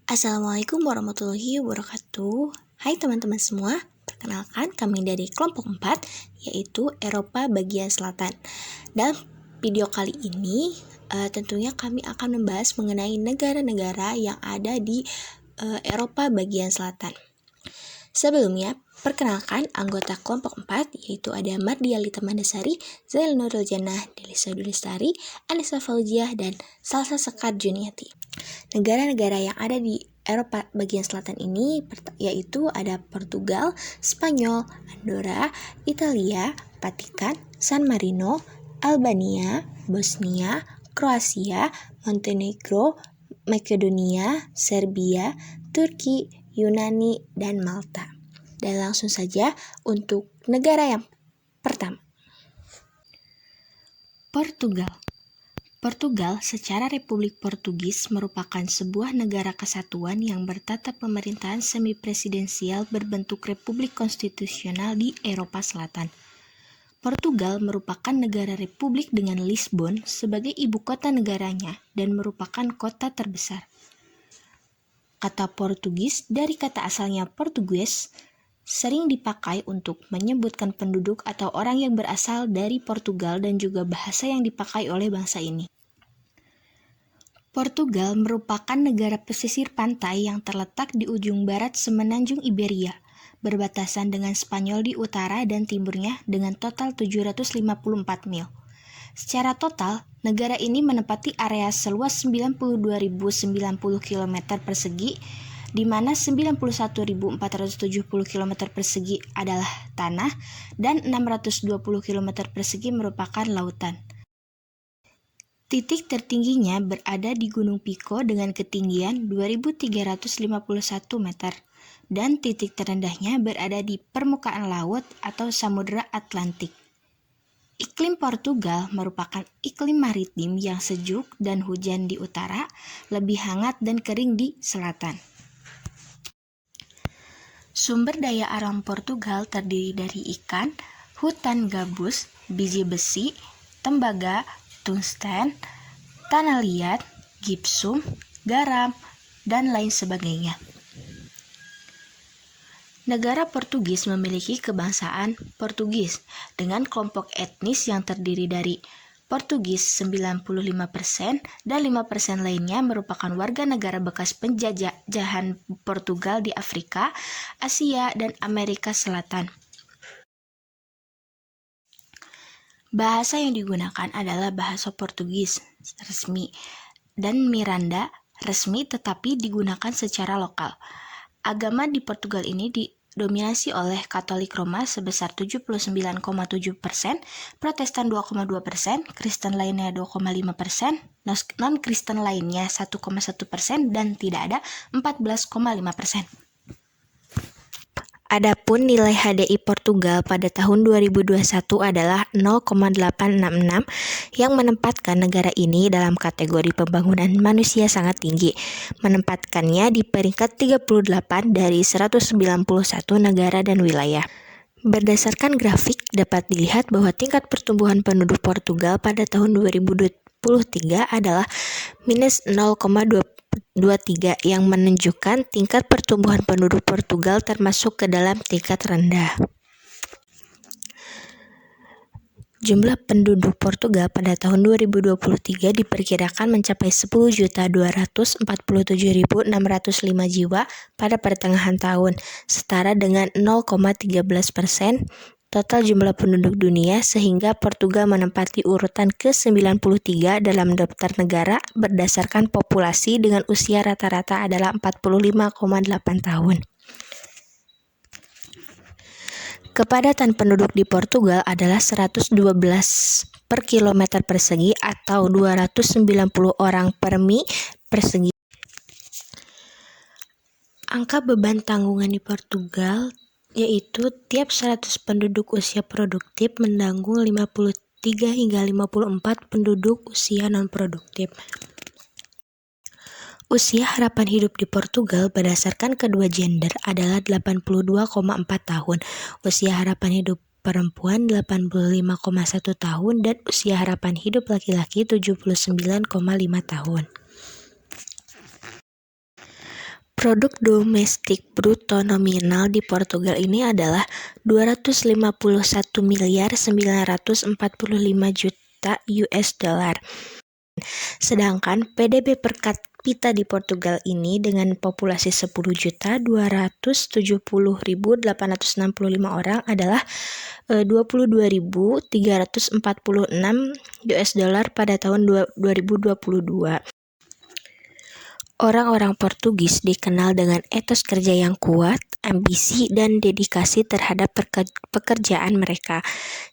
Assalamualaikum warahmatullahi wabarakatuh. Hai teman-teman semua, perkenalkan kami dari kelompok 4, yaitu Eropa bagian selatan. Dalam video kali ini, tentunya kami akan membahas mengenai negara-negara yang ada di Eropa bagian selatan. Sebelumnya, perkenalkan anggota kelompok 4, yaitu ada Mardia Lita Mandasari, Zail Nurul Jannah, Delisa Dulistari, Anissa Fauziah, dan Salsa Sekar Juniati. Negara-negara yang ada di Eropa bagian selatan ini yaitu ada Portugal, Spanyol, Andorra, Italia, Vatikan, San Marino, Albania, Bosnia, Kroasia, Montenegro, Makedonia, Serbia, Turki, Yunani, dan Malta. Dan langsung saja untuk negara yang pertama. Portugal secara Republik Portugis merupakan sebuah negara kesatuan yang bertata pemerintahan semi-presidensial berbentuk republik konstitusional di Eropa Selatan. Portugal merupakan negara republik dengan Lisbon sebagai ibu kota negaranya dan merupakan kota terbesar. Kata Portugis dari kata asalnya Portugues sering dipakai untuk menyebutkan penduduk atau orang yang berasal dari Portugal dan juga bahasa yang dipakai oleh bangsa ini. Portugal merupakan negara pesisir pantai yang terletak di ujung barat semenanjung Iberia, berbatasan dengan Spanyol di utara dan timurnya dengan total 754 mil. Secara total, negara ini menempati area seluas 92.090 km persegi, di mana 91.470 km persegi adalah tanah dan 620 km persegi merupakan lautan. Titik tertingginya berada di Gunung Pico dengan ketinggian 2.351 meter dan titik terendahnya berada di permukaan laut atau Samudra Atlantik. Iklim Portugal merupakan iklim maritim yang sejuk dan hujan di utara, lebih hangat dan kering di selatan. Sumber daya alam Portugal terdiri dari ikan, hutan gabus, biji besi, tembaga, tungsten, tanah liat, gipsum, garam, dan lain sebagainya. Negara Portugis memiliki kebangsaan Portugis dengan kelompok etnis yang terdiri dari Portugis 95% dan 5% lainnya merupakan warga negara bekas penjajahan Portugal di Afrika, Asia, dan Amerika Selatan. Bahasa yang digunakan adalah bahasa Portugis resmi dan Miranda resmi tetapi digunakan secara lokal. Agama di Portugal ini didominasi oleh Katolik Roma sebesar 79,7%, Protestan 2,2%, Kristen lainnya 2,5%, non-Kristen lainnya 1,1%, dan tidak ada 14,5%. Adapun nilai HDI Portugal pada tahun 2021 adalah 0,866 yang menempatkan negara ini dalam kategori pembangunan manusia sangat tinggi, menempatkannya di peringkat 38 dari 191 negara dan wilayah. Berdasarkan grafik dapat dilihat bahwa tingkat pertumbuhan penduduk Portugal pada tahun 2023 adalah minus 0,23 yang menunjukkan tingkat pertumbuhan penduduk Portugal termasuk ke dalam tingkat rendah. Jumlah penduduk Portugal pada tahun 2023 diperkirakan mencapai 10.247.605 jiwa pada pertengahan tahun, setara dengan 0,13% total jumlah penduduk dunia, sehingga Portugal menempati urutan ke-93 dalam daftar negara berdasarkan populasi dengan usia rata-rata adalah 45,8 tahun. Kepadatan penduduk di Portugal adalah 112 per kilometer persegi atau 290 orang per mi persegi. Angka beban tanggungan di Portugal yaitu tiap 100 penduduk usia produktif menanggung 53 hingga 54 penduduk usia non-produktif. Usia harapan hidup di Portugal berdasarkan kedua gender adalah 82,4 tahun, usia harapan hidup perempuan 85,1 tahun, dan usia harapan hidup laki-laki 79,5 tahun. Produk domestik bruto nominal di Portugal ini adalah 251.945 juta US dollar. Sedangkan PDB per kapita di Portugal ini dengan populasi 10.270.865 orang adalah 22.346 US dollar pada tahun 2022. Orang-orang Portugis dikenal dengan etos kerja yang kuat, ambisi, dan dedikasi terhadap pekerjaan mereka.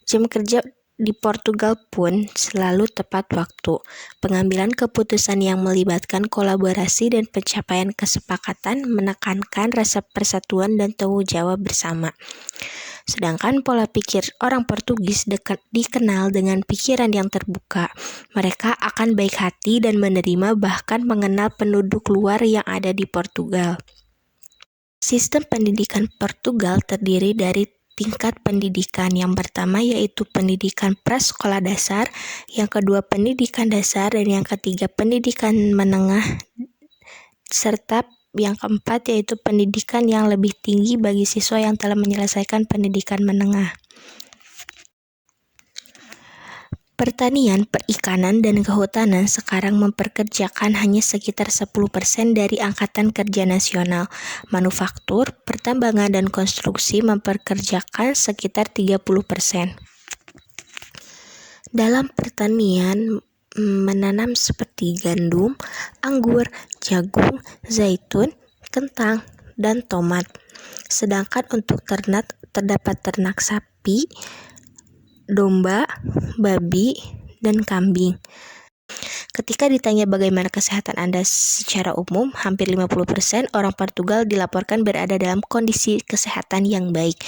Jam kerja di Portugal pun selalu tepat waktu. Pengambilan keputusan yang melibatkan kolaborasi dan pencapaian kesepakatan menekankan rasa persatuan dan tanggung jawab bersama. Sedangkan pola pikir orang Portugis dikenal dengan pikiran yang terbuka. Mereka akan baik hati dan menerima bahkan mengenal penduduk luar yang ada di Portugal. Sistem pendidikan Portugal terdiri dari tingkat pendidikan. Yang pertama yaitu pendidikan prasekolah dasar, yang kedua pendidikan dasar, dan yang ketiga pendidikan menengah, serta yang keempat yaitu pendidikan yang lebih tinggi bagi siswa yang telah menyelesaikan pendidikan menengah. Pertanian, perikanan, dan kehutanan sekarang mempekerjakan hanya sekitar 10% dari angkatan kerja nasional. Manufaktur, pertambangan, dan konstruksi mempekerjakan sekitar 30%. Dalam pertanian, menanam seperti gandum, anggur, jagung, zaitun, kentang, dan tomat. Sedangkan untuk ternak terdapat ternak sapi, domba, babi, dan kambing. Ketika ditanya bagaimana kesehatan Anda secara umum, hampir 50% orang Portugal dilaporkan berada dalam kondisi kesehatan yang baik.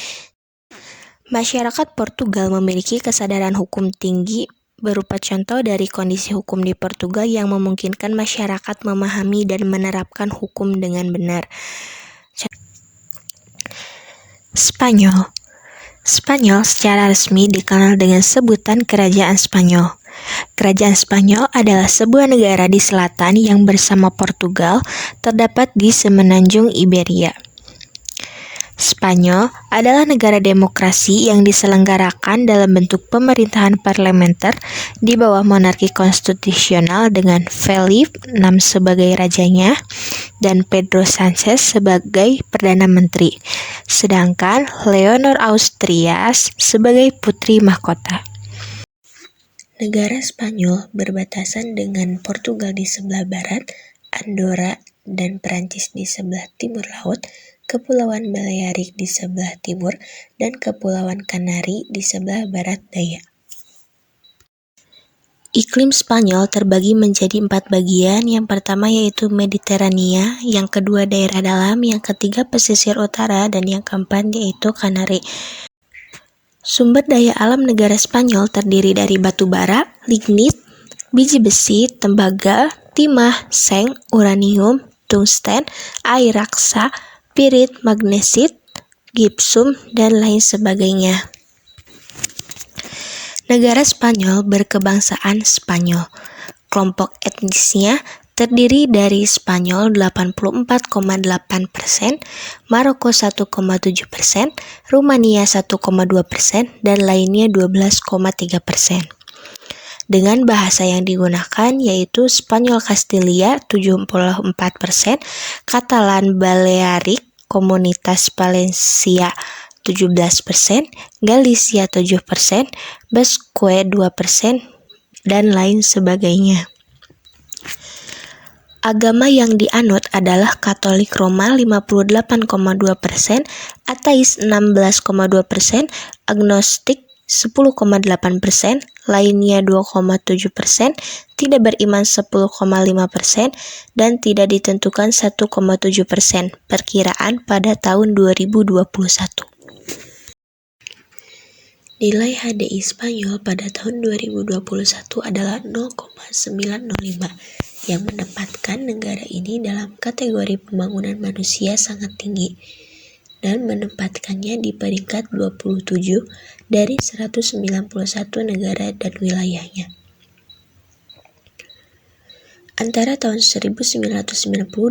Masyarakat Portugal memiliki kesadaran hukum tinggi berupa contoh dari kondisi hukum di Portugal yang memungkinkan masyarakat memahami dan menerapkan hukum dengan benar. Spanyol secara resmi dikenal dengan sebutan Kerajaan Spanyol. Kerajaan Spanyol adalah sebuah negara di selatan yang bersama Portugal terdapat di semenanjung Iberia. Spanyol adalah negara demokrasi yang diselenggarakan dalam bentuk pemerintahan parlementer di bawah monarki konstitusional dengan Felipe VI sebagai rajanya dan Pedro Sánchez sebagai Perdana Menteri, sedangkan Leonor Asturias sebagai putri mahkota. Negara Spanyol berbatasan dengan Portugal di sebelah barat, Andorra dan Perancis di sebelah timur laut, Kepulauan Balearik di sebelah timur, dan Kepulauan Kanari di sebelah barat daya. Iklim Spanyol terbagi menjadi 4 bagian. Yang pertama yaitu Mediterania, yang kedua daerah dalam, yang ketiga pesisir utara, dan yang keempat yaitu Kanari. Sumber daya alam negara Spanyol terdiri dari batu bara, lignit, biji besi, tembaga, timah, seng, uranium, tungsten, air raksa, pirit, magnesit, gipsum, dan lain sebagainya. Negara Spanyol berkebangsaan Spanyol. Kelompok etnisnya terdiri dari Spanyol 84,8%, Maroko 1,7%, Rumania 1,2%, dan lainnya 12,3%. Dengan bahasa yang digunakan yaitu Spanyol Kastilia 74%, Katalan Balearik, Komunitas Valencia 17%, Galicia 7%, Basque 2%, dan lain sebagainya. Agama yang dianut adalah Katolik Roma 58,2%, ateis 16,2%, agnostik 10,8%, lainnya 2,7%, tidak beriman 10,5%, dan tidak ditentukan 1,7%, perkiraan pada tahun 2021. Nilai HDI Spanyol pada tahun 2021 adalah 0,905, yang menempatkan negara ini dalam kategori pembangunan manusia sangat tinggi, dan menempatkannya di peringkat 27 dari 191 negara dan wilayahnya. Antara tahun 1990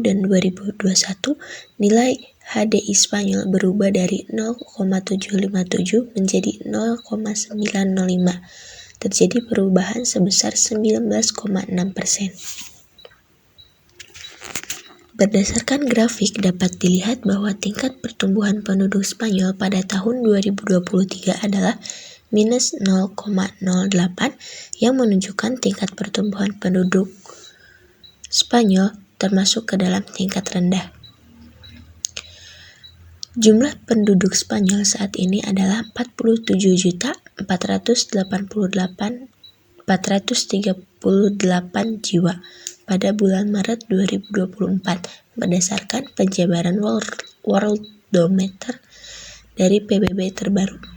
dan 2021, nilai HDI Spanyol berubah dari 0,757 menjadi 0,905. Terjadi perubahan sebesar 19,6%. Berdasarkan grafik dapat dilihat bahwa tingkat pertumbuhan penduduk Spanyol pada tahun 2023 adalah minus 0,08 yang menunjukkan tingkat pertumbuhan penduduk Spanyol termasuk ke dalam tingkat rendah. Jumlah penduduk Spanyol saat ini adalah 47.488.438 jiwa pada bulan Maret 2024 berdasarkan penjabaran Worldometer dari PBB terbaru.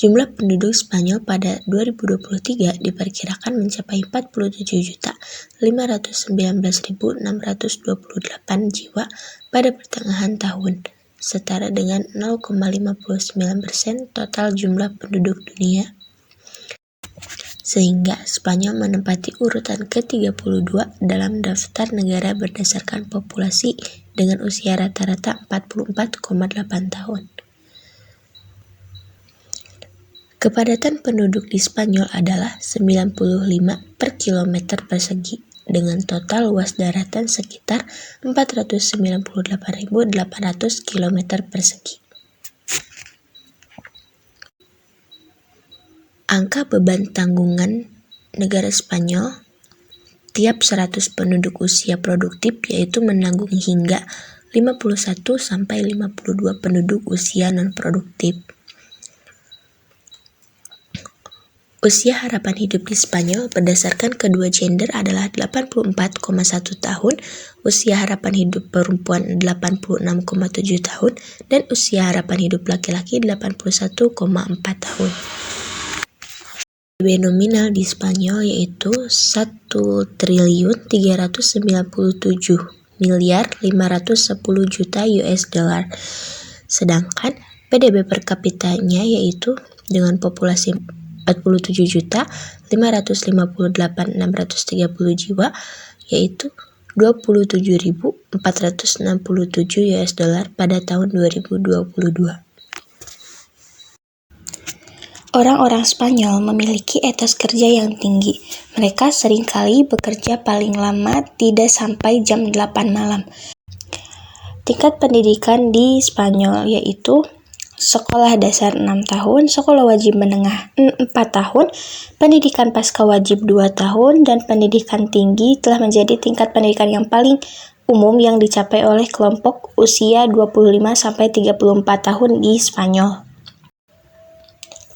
Jumlah penduduk Spanyol pada 2023 diperkirakan mencapai 47.519.628 jiwa pada pertengahan tahun, setara dengan 0,59% total jumlah penduduk dunia. Sehingga Spanyol menempati urutan ke-32 dalam daftar negara berdasarkan populasi dengan usia rata-rata 44,8 tahun. Kepadatan penduduk di Spanyol adalah 95 per kilometer persegi dengan total luas daratan sekitar 498.800 km persegi. Angka beban tanggungan negara Spanyol tiap 100 penduduk usia produktif yaitu menanggung hingga 51-52 penduduk usia non-produktif. Usia harapan hidup di Spanyol berdasarkan kedua gender adalah 84,1 tahun, usia harapan hidup perempuan 86,7 tahun, dan usia harapan hidup laki-laki 81,4 tahun. PDB nominal di Spanyol yaitu 1.397.510 US dollar. Sedangkan PDB per kapitanya yaitu dengan populasi 47.558.630 jiwa yaitu 27.467 US dollar pada tahun 2022. Orang-orang Spanyol memiliki etos kerja yang tinggi. Mereka seringkali bekerja paling lama tidak sampai jam 8 malam. Tingkat pendidikan di Spanyol yaitu sekolah dasar 6 tahun, sekolah wajib menengah 4 tahun, pendidikan pasca wajib 2 tahun, dan pendidikan tinggi telah menjadi tingkat pendidikan yang paling umum yang dicapai oleh kelompok usia 25-34 tahun di Spanyol.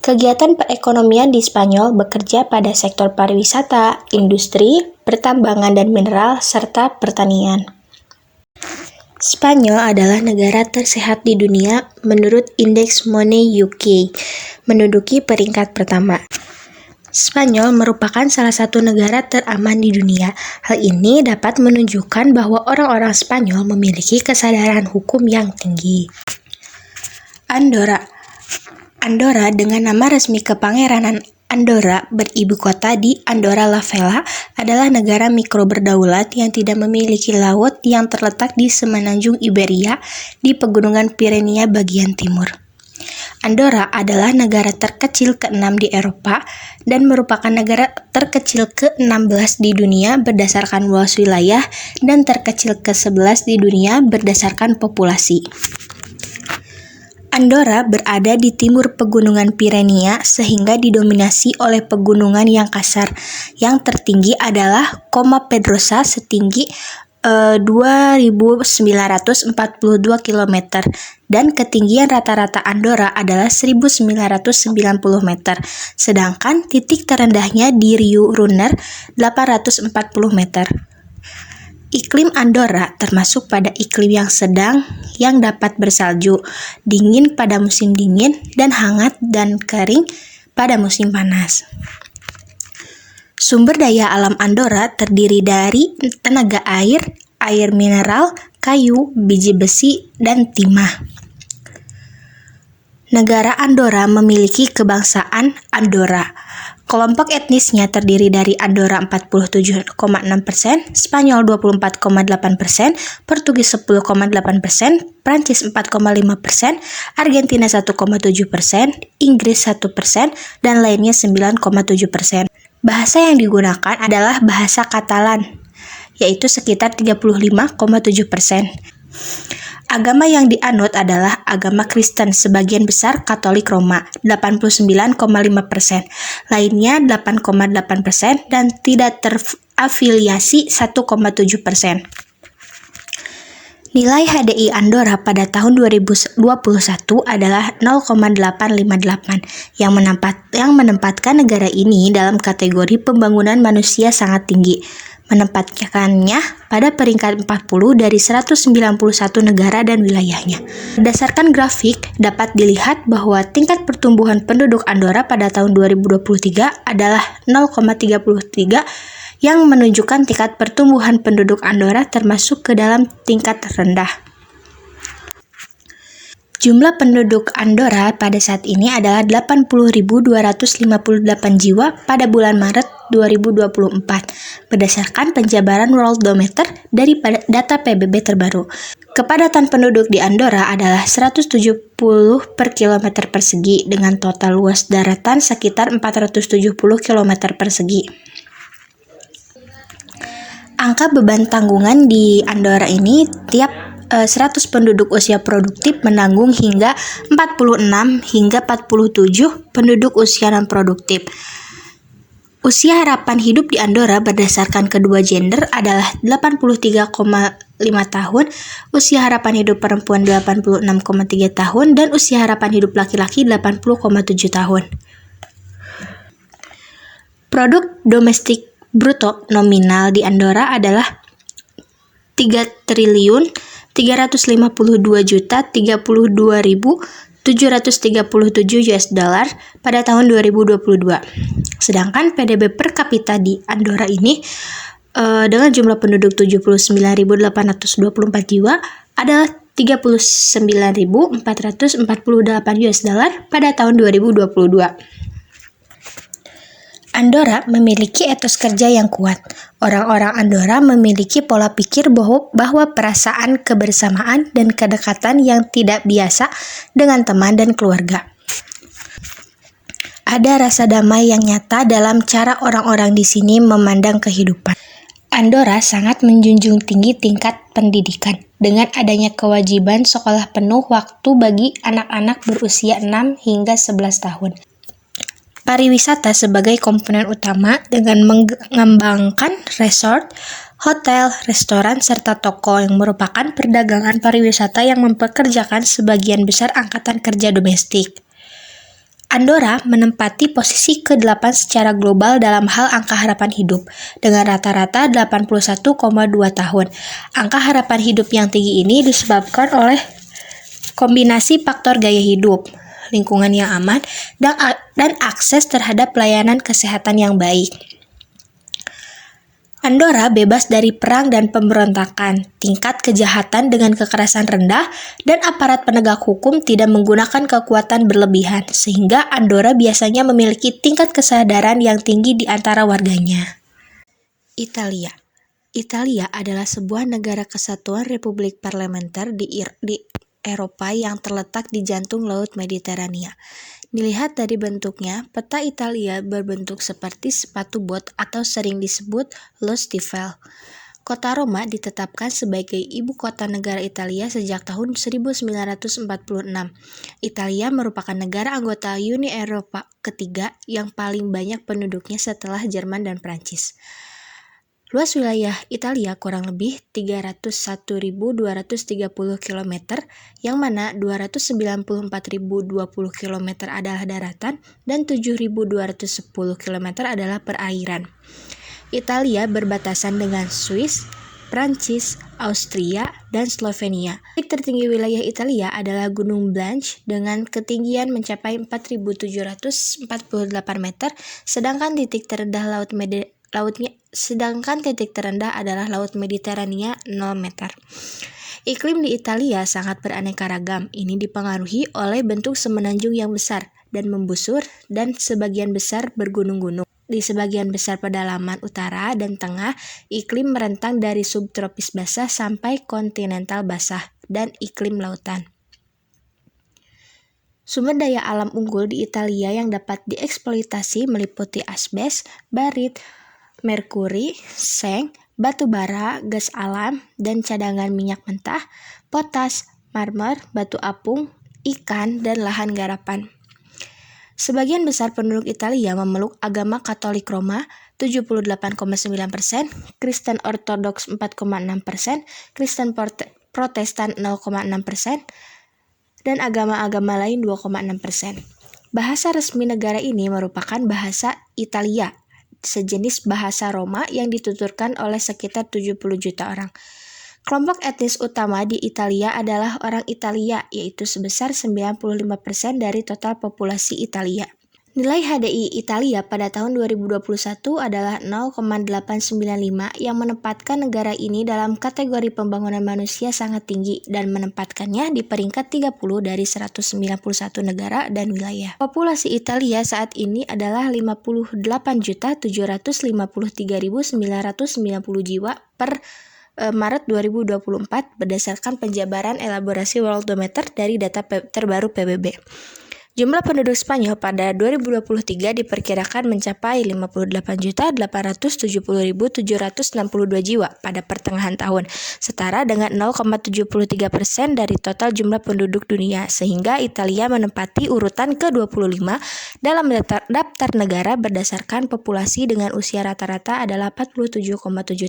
Kegiatan perekonomian di Spanyol bekerja pada sektor pariwisata, industri, pertambangan dan mineral, serta pertanian. Spanyol adalah negara tersehat di dunia menurut Indeks Money UK, menduduki peringkat pertama. Spanyol merupakan salah satu negara teraman di dunia. Hal ini dapat menunjukkan bahwa orang-orang Spanyol memiliki kesadaran hukum yang tinggi. Andorra dengan nama resmi Kepangeranan Andorra beribu kota di Andorra la Vella adalah negara mikro berdaulat yang tidak memiliki laut yang terletak di semenanjung Iberia di pegunungan Pirenia bagian timur. Andorra adalah negara terkecil ke-6 di Eropa dan merupakan negara terkecil ke-16 di dunia berdasarkan luas wilayah dan terkecil ke-11 di dunia berdasarkan populasi. Andorra berada di timur pegunungan Pirenia sehingga didominasi oleh pegunungan yang kasar. Yang tertinggi adalah Coma Pedrosa setinggi 2.942 km dan ketinggian rata-rata Andorra adalah 1.990 meter. Sedangkan titik terendahnya di Riu Runner 840 meter. Iklim Andorra termasuk pada iklim yang sedang yang dapat bersalju, dingin pada musim dingin, dan hangat dan kering pada musim panas. Sumber daya alam Andorra terdiri dari tenaga air, air mineral, kayu, biji besi, dan timah. Negara Andorra memiliki kebangsaan Andorra. Kelompok etnisnya terdiri dari Andorra 47,6%, Spanyol 24,8%, Portugis 10,8%, Prancis 4,5%, Argentina 1,7%, Inggris 1%, dan lainnya 9,7%. Bahasa yang digunakan adalah bahasa Katalan, yaitu sekitar 35,7%. Agama yang dianut adalah agama Kristen, sebagian besar Katolik Roma, 89,5%, lainnya 8,8%, dan tidak terafiliasi 1,7%. Nilai HDI Andorra pada tahun 2021 adalah 0,858 yang menempatkan negara ini dalam kategori pembangunan manusia sangat tinggi, menempatkannya pada peringkat 40 dari 191 negara dan wilayahnya. Berdasarkan grafik, dapat dilihat bahwa tingkat pertumbuhan penduduk Andorra pada tahun 2023 adalah 0,33 yang menunjukkan tingkat pertumbuhan penduduk Andorra termasuk ke dalam tingkat rendah. Jumlah penduduk Andorra pada saat ini adalah 80.258 jiwa pada bulan Maret 2024, berdasarkan penjabaran Worldometer dari data PBB terbaru. Kepadatan penduduk di Andorra adalah 170 per kilometer persegi dengan total luas daratan sekitar 470 km persegi. Angka beban tanggungan di Andorra ini tiap 100 penduduk usia produktif menanggung hingga 46 hingga 47 penduduk usia non-produktif. Usia harapan hidup di Andorra berdasarkan kedua gender adalah 83,5 tahun, usia harapan hidup perempuan 86,3 tahun, dan usia harapan hidup laki-laki 80,7 tahun. Produk domestik bruto nominal di Andorra adalah 3.352.032.077 US dollar pada tahun 2022. Sedangkan PDB per kapita di Andorra ini dengan jumlah penduduk 79.824 jiwa adalah 39.448 US dollar pada tahun 2022. Andorra memiliki etos kerja yang kuat. Orang-orang Andorra memiliki pola pikir bahwa perasaan kebersamaan dan kedekatan yang tidak biasa dengan teman dan keluarga. Ada rasa damai yang nyata dalam cara orang-orang di sini memandang kehidupan. Andorra sangat menjunjung tinggi tingkat pendidikan dengan adanya kewajiban sekolah penuh waktu bagi anak-anak berusia 6 hingga 11 tahun. Pariwisata sebagai komponen utama dengan mengembangkan resort, hotel, restoran, serta toko yang merupakan perdagangan pariwisata yang mempekerjakan sebagian besar angkatan kerja domestik. Andorra menempati posisi ke-8 secara global dalam hal angka harapan hidup, dengan rata-rata 81,2 tahun. Angka harapan hidup yang tinggi ini disebabkan oleh kombinasi faktor gaya hidup, lingkungan yang aman, dan akses terhadap pelayanan kesehatan yang baik. Andorra bebas dari perang dan pemberontakan, tingkat kejahatan dengan kekerasan rendah, dan aparat penegak hukum tidak menggunakan kekuatan berlebihan, sehingga Andorra biasanya memiliki tingkat kesadaran yang tinggi di antara warganya. Italia adalah sebuah negara kesatuan republik parlementer di Eropa yang terletak di jantung Laut Mediterania. Dilihat dari bentuknya, peta Italia berbentuk seperti sepatu bot atau sering disebut Lo Stivale. Kota Roma ditetapkan sebagai ibu kota negara Italia sejak tahun 1946. Italia merupakan negara anggota Uni Eropa ketiga yang paling banyak penduduknya setelah Jerman dan Prancis. Luas wilayah Italia kurang lebih 301.230 km, yang mana 294.020 km adalah daratan dan 7.210 km adalah perairan. Italia berbatasan dengan Swiss, Prancis, Austria, dan Slovenia. Titik tertinggi wilayah Italia adalah Gunung Blanche dengan ketinggian mencapai 4.748 meter, sedangkan titik terendah adalah Laut Mediterania 0 meter. Iklim di Italia sangat beraneka ragam. Ini dipengaruhi oleh bentuk semenanjung yang besar dan membusur, dan sebagian besar bergunung-gunung. Di sebagian besar pedalaman utara dan tengah, iklim merentang dari subtropis basah sampai kontinental basah dan iklim lautan. Sumber daya alam unggul di Italia yang dapat dieksploitasi meliputi asbes, barit, merkuri, seng, batu bara, gas alam, dan cadangan minyak mentah, potas, marmer, batu apung, ikan, dan lahan garapan. Sebagian besar penduduk Italia memeluk agama Katolik Roma 78,9%, Kristen Ortodoks 4,6%, Kristen Protestan 0,6%, dan agama-agama lain 2,6%. Bahasa resmi negara ini merupakan bahasa Italia, sejenis bahasa Roma yang dituturkan oleh sekitar 70 juta orang. Kelompok etnis utama di Italia adalah orang Italia, yaitu sebesar 95% dari total populasi Italia. Nilai HDI Italia pada tahun 2021 adalah 0,895 yang menempatkan negara ini dalam kategori pembangunan manusia sangat tinggi dan menempatkannya di peringkat 30 dari 191 negara dan wilayah. Populasi Italia saat ini adalah 58.753.990 jiwa per Maret 2024 berdasarkan penjabaran elaborasi Worldometer dari data terbaru PBB. Jumlah penduduk Spanyol pada 2023 diperkirakan mencapai 58.870.762 jiwa pada pertengahan tahun, setara dengan 0,73% dari total jumlah penduduk dunia, sehingga Italia menempati urutan ke-25 dalam daftar negara berdasarkan populasi dengan usia rata-rata adalah 47,7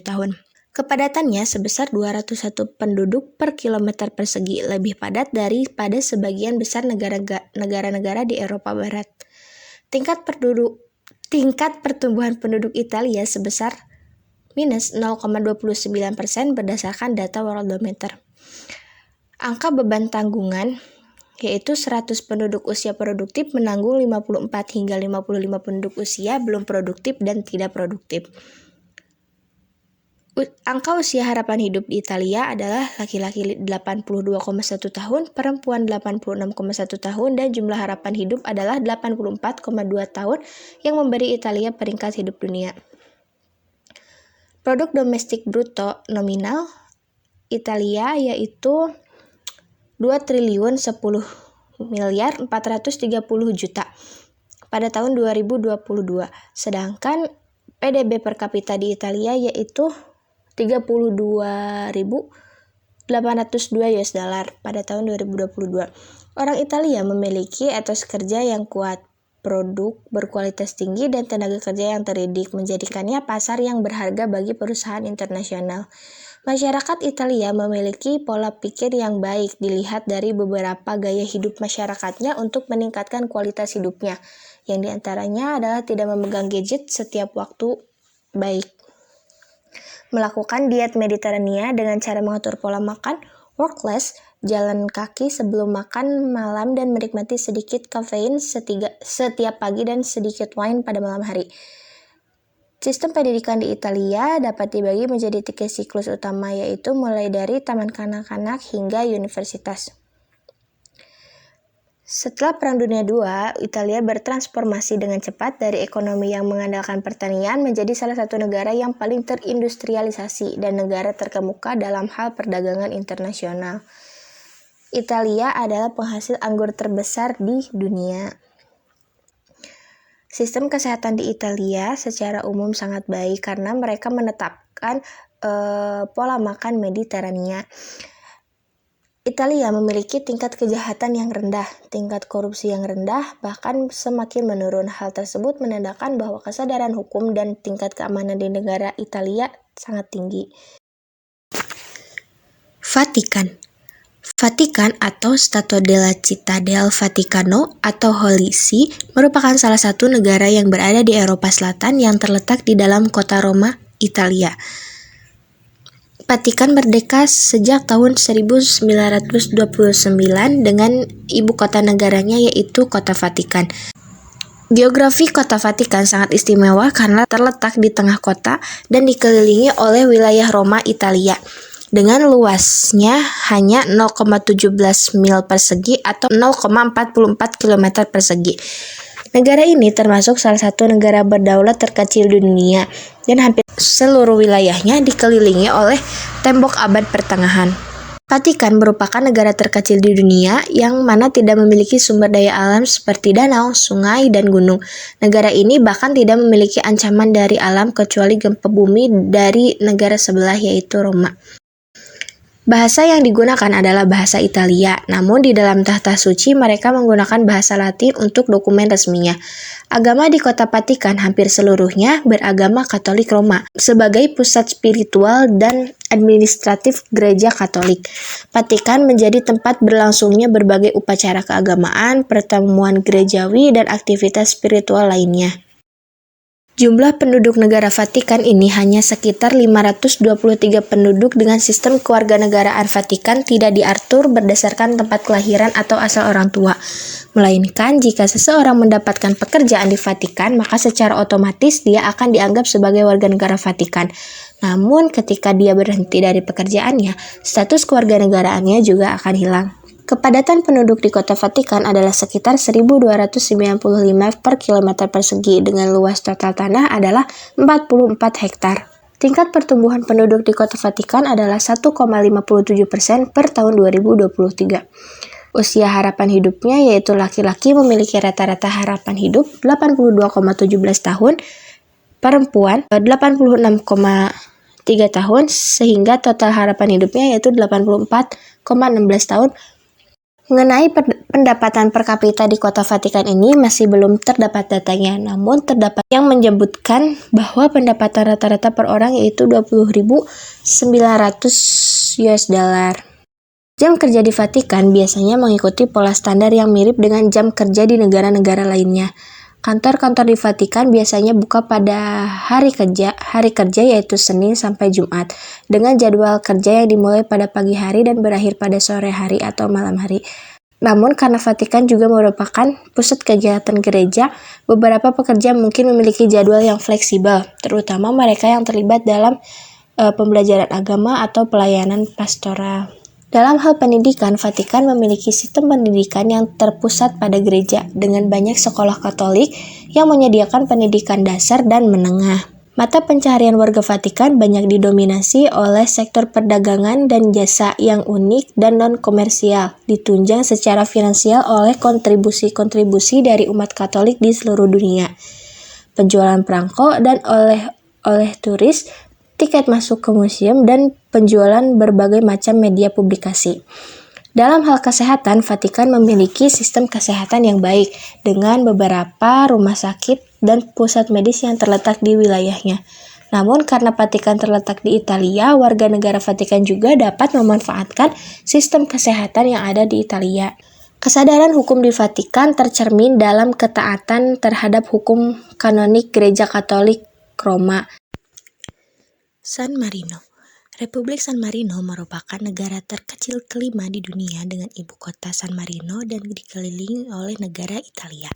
tahun. Kepadatannya sebesar 201 penduduk per kilometer persegi, lebih padat daripada sebagian besar negara-negara di Eropa Barat. Tingkat pertumbuhan penduduk Italia sebesar minus 0,29% berdasarkan data Worldometer. Angka beban tanggungan yaitu 100 penduduk usia produktif menanggung 54 hingga 55 penduduk usia belum produktif dan tidak produktif. Angka usia harapan hidup di Italia adalah laki-laki 82,1 tahun, perempuan 86,1 tahun, dan jumlah harapan hidup adalah 84,2 tahun yang memberi Italia peringkat hidup dunia. Produk domestik bruto nominal Italia yaitu 2.010.430 juta pada tahun 2022, sedangkan PDB per kapita di Italia yaitu 32.802 US dollar pada tahun 2022. Orang Italia memiliki etos kerja yang kuat, produk berkualitas tinggi, dan tenaga kerja yang terdidik, menjadikannya pasar yang berharga bagi perusahaan internasional. Masyarakat Italia memiliki pola pikir yang baik dilihat dari beberapa gaya hidup masyarakatnya untuk meningkatkan kualitas hidupnya, yang diantaranya adalah tidak memegang gadget setiap waktu, baik melakukan diet Mediterania dengan cara mengatur pola makan, work less, jalan kaki sebelum makan malam, dan menikmati sedikit kafein setiap pagi dan sedikit wine pada malam hari. Sistem pendidikan di Italia dapat dibagi menjadi 3 siklus utama, yaitu mulai dari taman kanak-kanak hingga universitas. Setelah Perang Dunia II, Italia bertransformasi dengan cepat dari ekonomi yang mengandalkan pertanian menjadi salah satu negara yang paling terindustrialisasi dan negara terkemuka dalam hal perdagangan internasional. Italia adalah penghasil anggur terbesar di dunia. Sistem kesehatan di Italia secara umum sangat baik karena mereka menetapkan pola makan Mediterania. Italia memiliki tingkat kejahatan yang rendah, tingkat korupsi yang rendah, bahkan semakin menurun. Hal tersebut menandakan bahwa kesadaran hukum dan tingkat keamanan di negara Italia sangat tinggi. Vatikan atau Stato della Città del Vaticano atau Holy See merupakan salah satu negara yang berada di Eropa Selatan yang terletak di dalam kota Roma, Italia. Vatikan merdeka sejak tahun 1929 dengan ibu kota negaranya yaitu Kota Vatikan. Geografi Kota Vatikan sangat istimewa karena terletak di tengah kota dan dikelilingi oleh wilayah Roma, Italia. dengan luasnya hanya 0,17 mil persegi atau 0,44 km persegi. Negara ini termasuk salah satu negara berdaulat terkecil di dunia dan hampir seluruh wilayahnya dikelilingi oleh tembok abad pertengahan. Vatikan merupakan negara terkecil di dunia yang mana tidak memiliki sumber daya alam seperti danau, sungai, dan gunung. Negara ini bahkan tidak memiliki ancaman dari alam kecuali gempa bumi dari negara sebelah yaitu Roma. Bahasa yang digunakan adalah bahasa Italia, namun di dalam tahta suci mereka menggunakan bahasa Latin untuk dokumen resminya. Agama di kota Vatikan hampir seluruhnya beragama Katolik Roma sebagai pusat spiritual dan administratif Gereja Katolik. Vatikan menjadi tempat berlangsungnya berbagai upacara keagamaan, pertemuan gerejawi, dan aktivitas spiritual lainnya. Jumlah penduduk negara Vatikan ini hanya sekitar 523 penduduk dengan sistem kewarganegaraan Vatikan tidak diatur berdasarkan tempat kelahiran atau asal orang tua. Melainkan jika seseorang mendapatkan pekerjaan di Vatikan, maka secara otomatis dia akan dianggap sebagai warga negara Vatikan. Namun ketika dia berhenti dari pekerjaannya, status kewarganegaraannya juga akan hilang. Kepadatan penduduk di kota Vatikan adalah sekitar 1.295 per kilometer persegi dengan luas total tanah adalah 44 hektar. Tingkat pertumbuhan penduduk di kota Vatikan adalah 1,57% per tahun 2023. Usia harapan hidupnya yaitu laki-laki memiliki rata-rata harapan hidup 82,17 tahun, perempuan 86,3 tahun, sehingga total harapan hidupnya yaitu 84,16 tahun. Mengenai pendapatan per kapita di kota Vatikan ini masih belum terdapat datanya, namun terdapat yang menyebutkan bahwa pendapatan rata-rata per orang yaitu 20.900 US dollar. Jam kerja di Vatikan biasanya mengikuti pola standar yang mirip dengan jam kerja di negara-negara lainnya. Kantor-kantor di Vatikan biasanya buka pada hari kerja yaitu Senin sampai Jumat, dengan jadwal kerja yang dimulai pada pagi hari dan berakhir pada sore hari atau malam hari. Namun karena Vatikan juga merupakan pusat kegiatan gereja, beberapa pekerja mungkin memiliki jadwal yang fleksibel, terutama mereka yang terlibat dalam pembelajaran agama atau pelayanan pastoral. Dalam hal pendidikan, Vatikan memiliki sistem pendidikan yang terpusat pada gereja dengan banyak sekolah Katolik yang menyediakan pendidikan dasar dan menengah. Mata pencaharian warga Vatikan banyak didominasi oleh sektor perdagangan dan jasa yang unik dan non-komersial, ditunjang secara finansial oleh kontribusi-kontribusi dari umat Katolik di seluruh dunia. Penjualan perangko dan oleh turis, tiket masuk ke museum, dan penjualan berbagai macam media publikasi. Dalam hal kesehatan, Vatikan memiliki sistem kesehatan yang baik dengan beberapa rumah sakit dan pusat medis yang terletak di wilayahnya. Namun karena Vatikan terletak di Italia, warga negara Vatikan juga dapat memanfaatkan sistem kesehatan yang ada di Italia. Kesadaran hukum di Vatikan tercermin dalam ketaatan terhadap hukum kanonik Gereja Katolik Roma. San Marino. Republik San Marino merupakan negara terkecil kelima di dunia dengan ibu kota San Marino dan dikelilingi oleh negara Italia.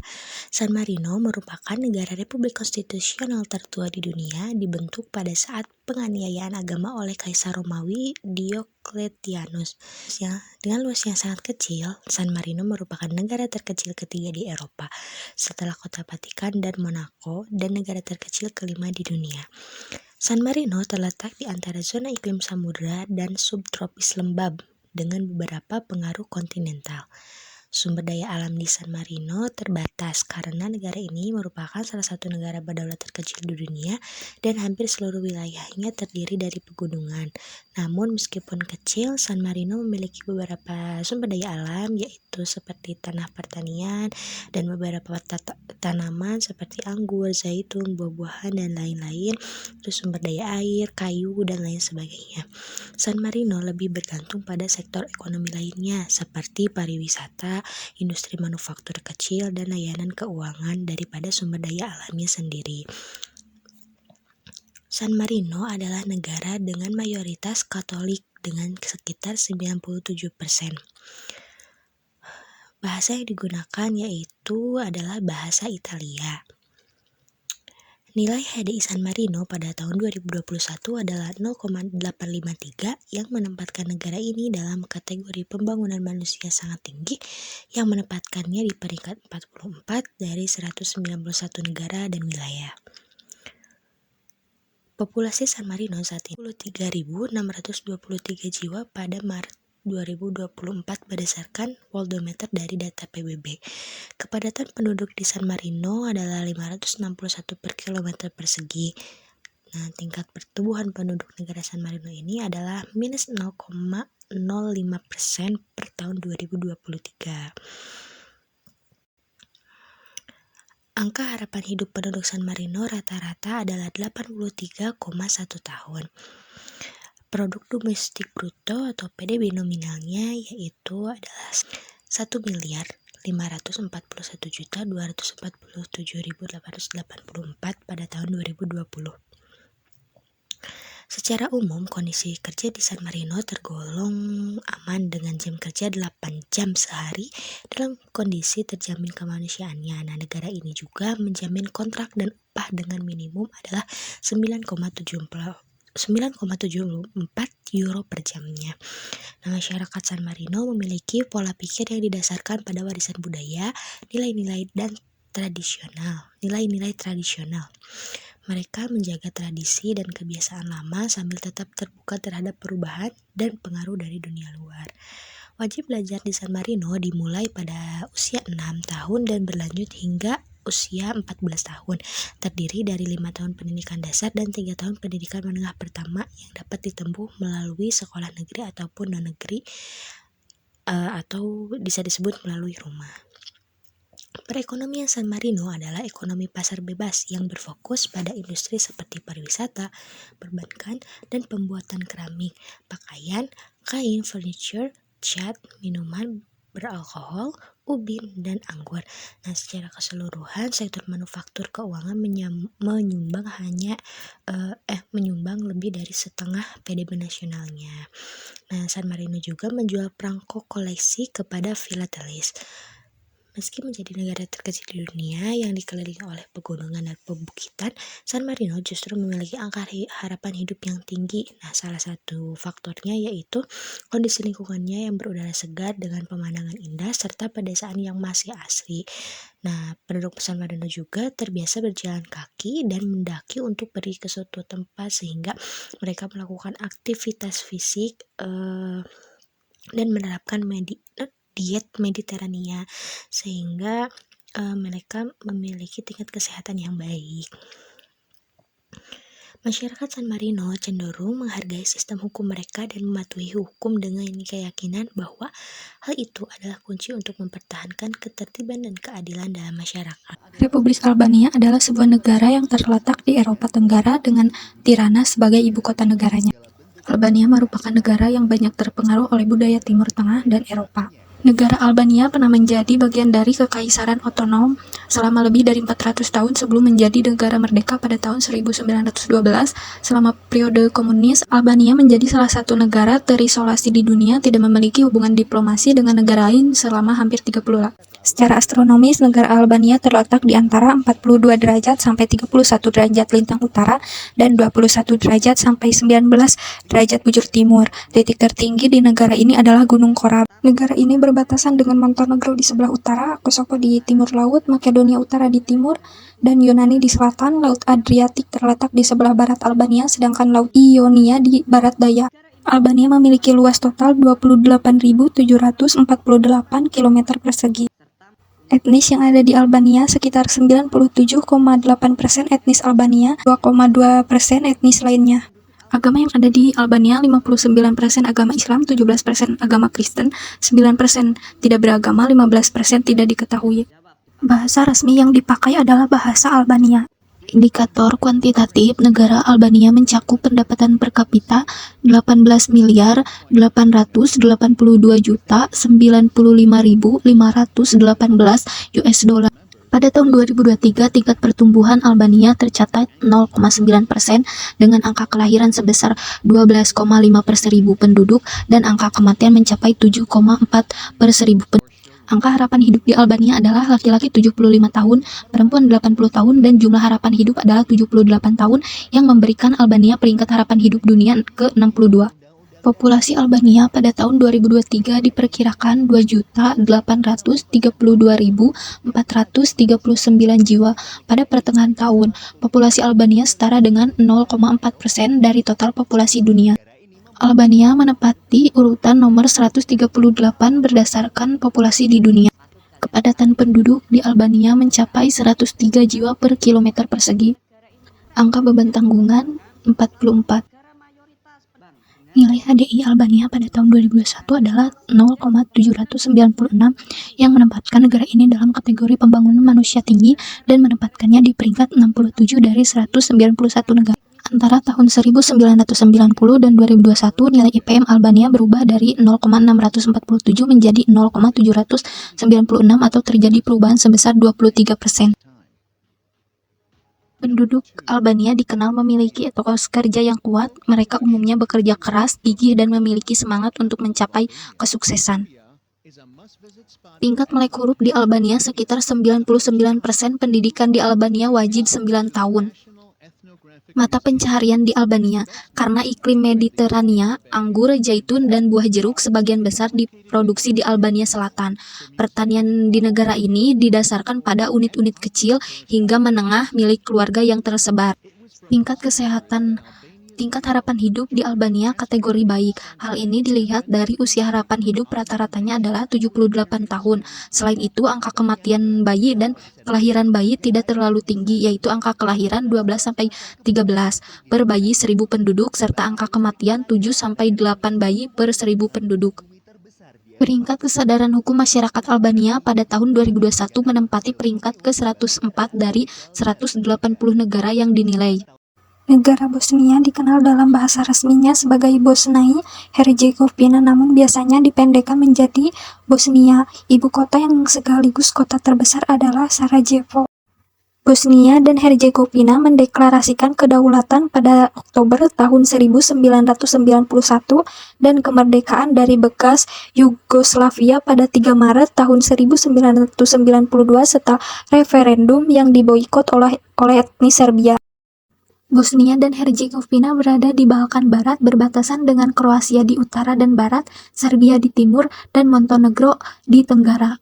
San Marino merupakan negara republik konstitusional tertua di dunia, dibentuk pada saat penganiayaan agama oleh Kaisar Romawi Diocletianus. Dengan luas yang sangat kecil, San Marino merupakan negara terkecil ketiga di Eropa, setelah kota Vatikan dan Monaco, dan negara terkecil kelima di dunia. San Marino terletak di antara zona iklim samudra dan subtropis lembab dengan beberapa pengaruh kontinental. Sumber daya alam di San Marino terbatas karena negara ini merupakan salah satu negara berdaulat terkecil di dunia dan hampir seluruh wilayahnya terdiri dari pegunungan. Namun meskipun kecil, San Marino memiliki beberapa sumber daya alam yaitu seperti tanah pertanian dan beberapa tanaman seperti anggur, zaitun, buah-buahan, dan lain-lain. Terus sumber daya air, kayu, dan lain sebagainya. San Marino lebih bergantung pada sektor ekonomi lainnya seperti pariwisata, industri manufaktur kecil, dan layanan keuangan daripada sumber daya alamnya sendiri. San Marino adalah negara dengan mayoritas Katolik dengan sekitar 97%. Bahasa yang digunakan yaitu adalah bahasa Italia. Nilai HDI San Marino pada tahun 2021 adalah 0,853 yang menempatkan negara ini dalam kategori pembangunan manusia sangat tinggi yang menempatkannya di peringkat 44 dari 191 negara dan wilayah. Populasi San Marino saat ini 23.623 jiwa pada Maret 2024 berdasarkan Worldometer dari data PBB. Kepadatan penduduk di San Marino adalah 561 per kilometer persegi. Nah, tingkat pertumbuhan penduduk negara San Marino ini adalah minus 0,05% per tahun 2023. Angka harapan hidup penduduk San Marino rata-rata adalah 83,1 tahun. Produk domestik bruto atau PDB nominalnya yaitu adalah 1.541.247.884 pada tahun 2020. Secara umum, kondisi kerja di San Marino tergolong aman dengan jam kerja 8 jam sehari dalam kondisi terjamin kemanusiaannya. Nah, negara ini juga menjamin kontrak dan upah dengan minimum adalah 9,74 euro per jamnya. Nah, masyarakat San Marino memiliki pola pikir yang didasarkan pada warisan budaya, nilai-nilai tradisional. Mereka menjaga tradisi dan kebiasaan lama sambil tetap terbuka terhadap perubahan dan pengaruh dari dunia luar. Wajib belajar di San Marino dimulai pada usia 6 tahun dan berlanjut hingga usia 14 tahun, terdiri dari 5 tahun pendidikan dasar dan 3 tahun pendidikan menengah pertama yang dapat ditempuh melalui sekolah negeri ataupun non-negeri atau bisa disebut melalui rumah. Perekonomian San Marino adalah ekonomi pasar bebas yang berfokus pada industri seperti pariwisata, perbankan, dan pembuatan keramik, pakaian, kain, furniture, cat, minuman beralkohol, ubin, dan anggur. Nah, secara keseluruhan sektor manufaktur keuangan menyumbang lebih dari setengah PDB nasionalnya. Nah, San Marino juga menjual perangko koleksi kepada filatelis. Meski menjadi negara terkecil di dunia yang dikelilingi oleh pegunungan dan perbukitan, San Marino justru memiliki angka harapan hidup yang tinggi. Nah, salah satu faktornya yaitu kondisi lingkungannya yang berudara segar dengan pemandangan indah serta pedesaan yang masih asri. Nah, penduduk San Marino juga terbiasa berjalan kaki dan mendaki untuk pergi ke suatu tempat sehingga mereka melakukan aktivitas fisik dan menerapkan diet Mediterania sehingga mereka memiliki tingkat kesehatan yang baik. Masyarakat San Marino cenderung menghargai sistem hukum mereka dan mematuhi hukum dengan keyakinan bahwa hal itu adalah kunci untuk mempertahankan ketertiban dan keadilan dalam masyarakat. Republik Albania adalah sebuah negara yang terletak di Eropa Tenggara dengan Tirana sebagai ibu kota negaranya. Albania merupakan negara yang banyak terpengaruh oleh budaya Timur Tengah dan Eropa. Negara Albania pernah menjadi bagian dari Kekaisaran Otonom selama lebih dari 400 tahun sebelum menjadi negara merdeka pada tahun 1912. Selama periode komunis, Albania menjadi salah satu negara terisolasi di dunia, tidak memiliki hubungan diplomasi dengan negara lain selama hampir 30 tahun. Secara astronomis, negara Albania terletak di antara 42 derajat sampai 31 derajat lintang utara dan 21 derajat sampai 19 derajat bujur timur. Titik tertinggi di negara ini adalah Gunung Korab. Negara ini berbatasan dengan Montenegro di sebelah utara, Kosovo di timur laut, Makedonia Utara di timur, dan Yunani di selatan. Laut Adriatik terletak di sebelah barat Albania, sedangkan Laut Ionia di barat daya. Albania memiliki luas total 28.748 km persegi. Etnis yang ada di Albania sekitar 97,8% etnis Albania, 2,2% etnis lainnya. Agama yang ada di Albania 59% agama Islam, 17% agama Kristen, 9% tidak beragama, 15% tidak diketahui. Bahasa resmi yang dipakai adalah bahasa Albania. Indikator kuantitatif negara Albania mencakup pendapatan per kapita 18.882.095.518 US dollar. Pada tahun 2023, tingkat pertumbuhan Albania tercatat 0,9% dengan angka kelahiran sebesar 12,5 per 1000 penduduk dan angka kematian mencapai 7,4 per 1000 penduduk. Angka harapan hidup di Albania adalah laki-laki 75 tahun, perempuan 80 tahun, dan jumlah harapan hidup adalah 78 tahun yang memberikan Albania peringkat harapan hidup dunia ke-62. Populasi Albania pada tahun 2023 diperkirakan 2.832.439 jiwa. Pada pertengahan tahun, populasi Albania setara dengan 0,4% dari total populasi dunia. Albania menempati urutan nomor 138 berdasarkan populasi di dunia. Kepadatan penduduk di Albania mencapai 103 jiwa per kilometer persegi. Angka beban tanggungan 44. Nilai HDI Albania pada tahun 2021 adalah 0,796 yang menempatkan negara ini dalam kategori pembangunan manusia tinggi dan menempatkannya di peringkat 67 dari 191 negara. Antara tahun 1990 dan 2021, nilai IPM Albania berubah dari 0,647 menjadi 0,796 atau terjadi perubahan sebesar 23%. Penduduk Albania dikenal memiliki etos kerja yang kuat. Mereka umumnya bekerja keras, gigih, dan memiliki semangat untuk mencapai kesuksesan. Tingkat melek huruf di Albania sekitar 99%. Pendidikan di Albania wajib 9 tahun. Mata pencaharian di Albania, karena iklim Mediterania, anggur, zaitun, dan buah jeruk sebagian besar diproduksi di Albania Selatan. Pertanian di negara ini didasarkan pada unit-unit kecil hingga menengah milik keluarga yang tersebar. Tingkat harapan hidup di Albania kategori baik. Hal ini dilihat dari usia harapan hidup rata-ratanya adalah 78 tahun. Selain itu, angka kematian bayi dan kelahiran bayi tidak terlalu tinggi, yaitu angka kelahiran 12-13 per bayi 1000 penduduk, serta angka kematian 7-8 bayi per 1000 penduduk. Peringkat kesadaran hukum masyarakat Albania pada tahun 2021 menempati peringkat ke-104 dari 180 negara yang dinilai. Negara Bosnia dikenal dalam bahasa resminya sebagai Bosnai Herzegovina, namun biasanya dipendekkan menjadi Bosnia. Ibu kota yang sekaligus kota terbesar adalah Sarajevo. Bosnia dan Herzegovina mendeklarasikan kedaulatan pada Oktober tahun 1991 dan kemerdekaan dari bekas Yugoslavia pada 3 Maret tahun 1992 setelah referendum yang diboikot oleh etnis Serbia. Bosnia dan Herzegovina berada di Balkan Barat, berbatasan dengan Kroasia di utara dan barat, Serbia di timur, dan Montenegro di tenggara.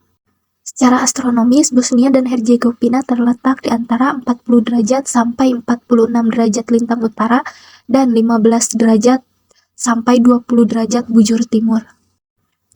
Secara astronomis, Bosnia dan Herzegovina terletak di antara 40 derajat sampai 46 derajat lintang utara dan 15 derajat sampai 20 derajat bujur timur.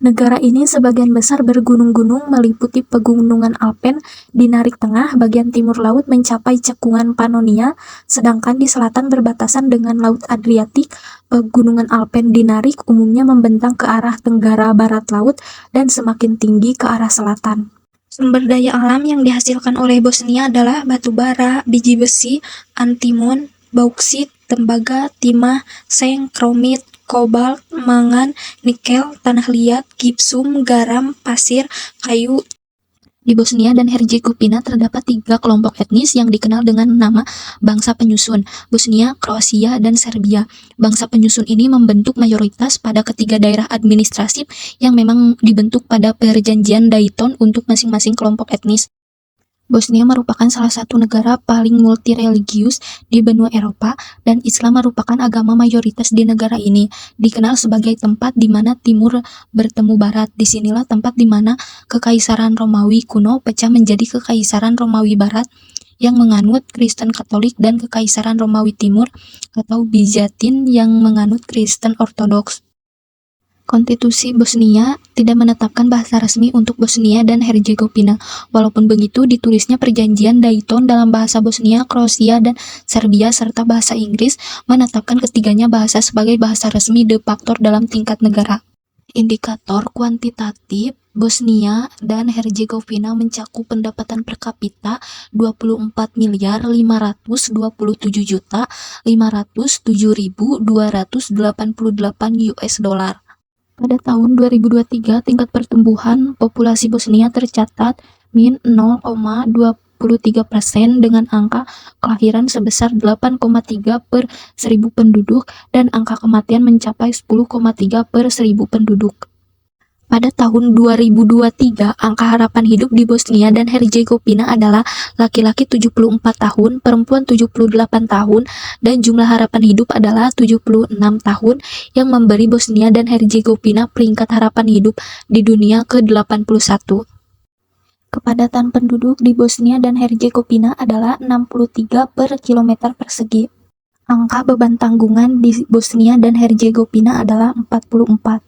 Negara ini sebagian besar bergunung-gunung meliputi pegunungan Alpen. Di narik tengah, bagian timur laut mencapai cekungan Pannonia, sedangkan di selatan berbatasan dengan Laut Adriatik. Pegunungan Alpen di narik umumnya membentang ke arah tenggara barat laut dan semakin tinggi ke arah selatan. Sumber daya alam yang dihasilkan oleh Bosnia adalah batu bara, biji besi, antimon, bauksit, tembaga, timah, seng, kromit, kobalt, mangan, nikel, tanah liat, gipsum, garam, pasir, kayu. Di Bosnia dan Herzegovina terdapat 3 kelompok etnis yang dikenal dengan nama bangsa penyusun: Bosnia, Kroasia, dan Serbia. Bangsa penyusun ini membentuk mayoritas pada ketiga daerah administratif yang memang dibentuk pada perjanjian Dayton untuk masing-masing kelompok etnis. Bosnia merupakan salah satu negara paling multireligius di benua Eropa, dan Islam merupakan agama mayoritas di negara ini. Dikenal sebagai tempat di mana Timur bertemu Barat. Disinilah tempat di mana Kekaisaran Romawi kuno pecah menjadi Kekaisaran Romawi Barat yang menganut Kristen Katolik dan Kekaisaran Romawi Timur atau Bizantin yang menganut Kristen Ortodoks. Konstitusi Bosnia tidak menetapkan bahasa resmi untuk Bosnia dan Herzegovina. Walaupun begitu, ditulisnya perjanjian Dayton dalam bahasa Bosnia, Kroasia, dan Serbia serta bahasa Inggris menetapkan ketiganya bahasa sebagai bahasa resmi de facto dalam tingkat negara. Indikator kuantitatif Bosnia dan Herzegovina mencakup pendapatan per kapita 24.557.507.288 US dollar. Pada tahun 2023, tingkat pertumbuhan populasi Bosnia tercatat min 0,23% dengan angka kelahiran sebesar 8,3 per 1000 penduduk dan angka kematian mencapai 10,3 per 1000 penduduk. Pada tahun 2023, angka harapan hidup di Bosnia dan Herzegovina adalah laki-laki 74 tahun, perempuan 78 tahun, dan jumlah harapan hidup adalah 76 tahun yang memberi Bosnia dan Herzegovina peringkat harapan hidup di dunia ke-81. Kepadatan penduduk di Bosnia dan Herzegovina adalah 63 per kilometer persegi. Angka beban tanggungan di Bosnia dan Herzegovina adalah 44.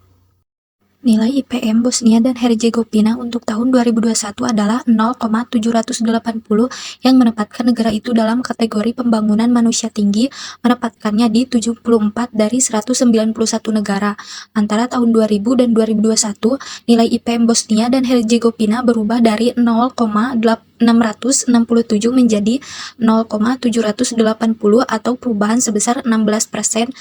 Nilai IPM Bosnia dan Herzegovina untuk tahun 2021 adalah 0,780 yang menempatkan negara itu dalam kategori pembangunan manusia tinggi, menempatkannya di 74 dari 191 negara. Antara tahun 2000 dan 2021, nilai IPM Bosnia dan Herzegovina berubah dari 0,667 menjadi 0,780 atau perubahan sebesar 16%.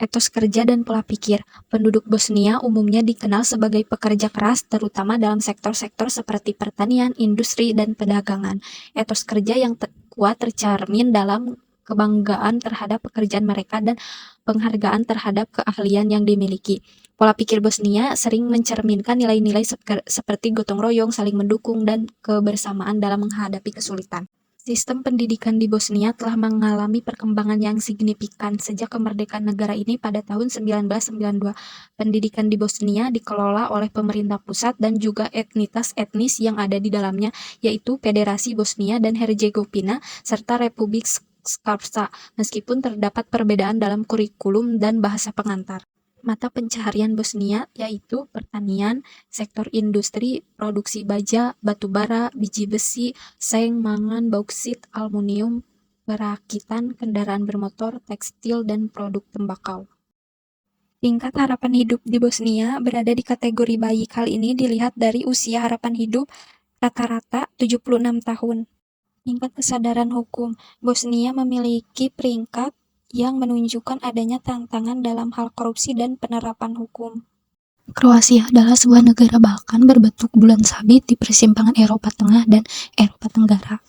Etos kerja dan pola pikir. Penduduk Bosnia umumnya dikenal sebagai pekerja keras, terutama dalam sektor-sektor seperti pertanian, industri, dan perdagangan. Etos kerja yang kuat tercermin dalam kebanggaan terhadap pekerjaan mereka dan penghargaan terhadap keahlian yang dimiliki. Pola pikir Bosnia sering mencerminkan nilai-nilai seperti gotong royong, saling mendukung, dan kebersamaan dalam menghadapi kesulitan. Sistem pendidikan di Bosnia telah mengalami perkembangan yang signifikan sejak kemerdekaan negara ini pada tahun 1992. Pendidikan di Bosnia dikelola oleh pemerintah pusat dan juga etnis yang ada di dalamnya, yaitu Federasi Bosnia dan Herzegovina serta Republik Srpska, meskipun terdapat perbedaan dalam kurikulum dan bahasa pengantar. Mata pencaharian Bosnia yaitu pertanian, sektor industri, produksi baja, batu bara, biji besi, seng, mangan, bauksit, aluminium, perakitan, kendaraan bermotor, tekstil, dan produk tembakau. Tingkat harapan hidup di Bosnia berada di kategori bayi. Hal ini dilihat dari usia harapan hidup rata-rata 76 tahun. Tingkat kesadaran hukum. Bosnia memiliki peringkat yang menunjukkan adanya tantangan dalam hal korupsi dan penerapan hukum. Kroasia adalah sebuah negara Balkan berbentuk bulan sabit di persimpangan Eropa Tengah dan Eropa Tenggara.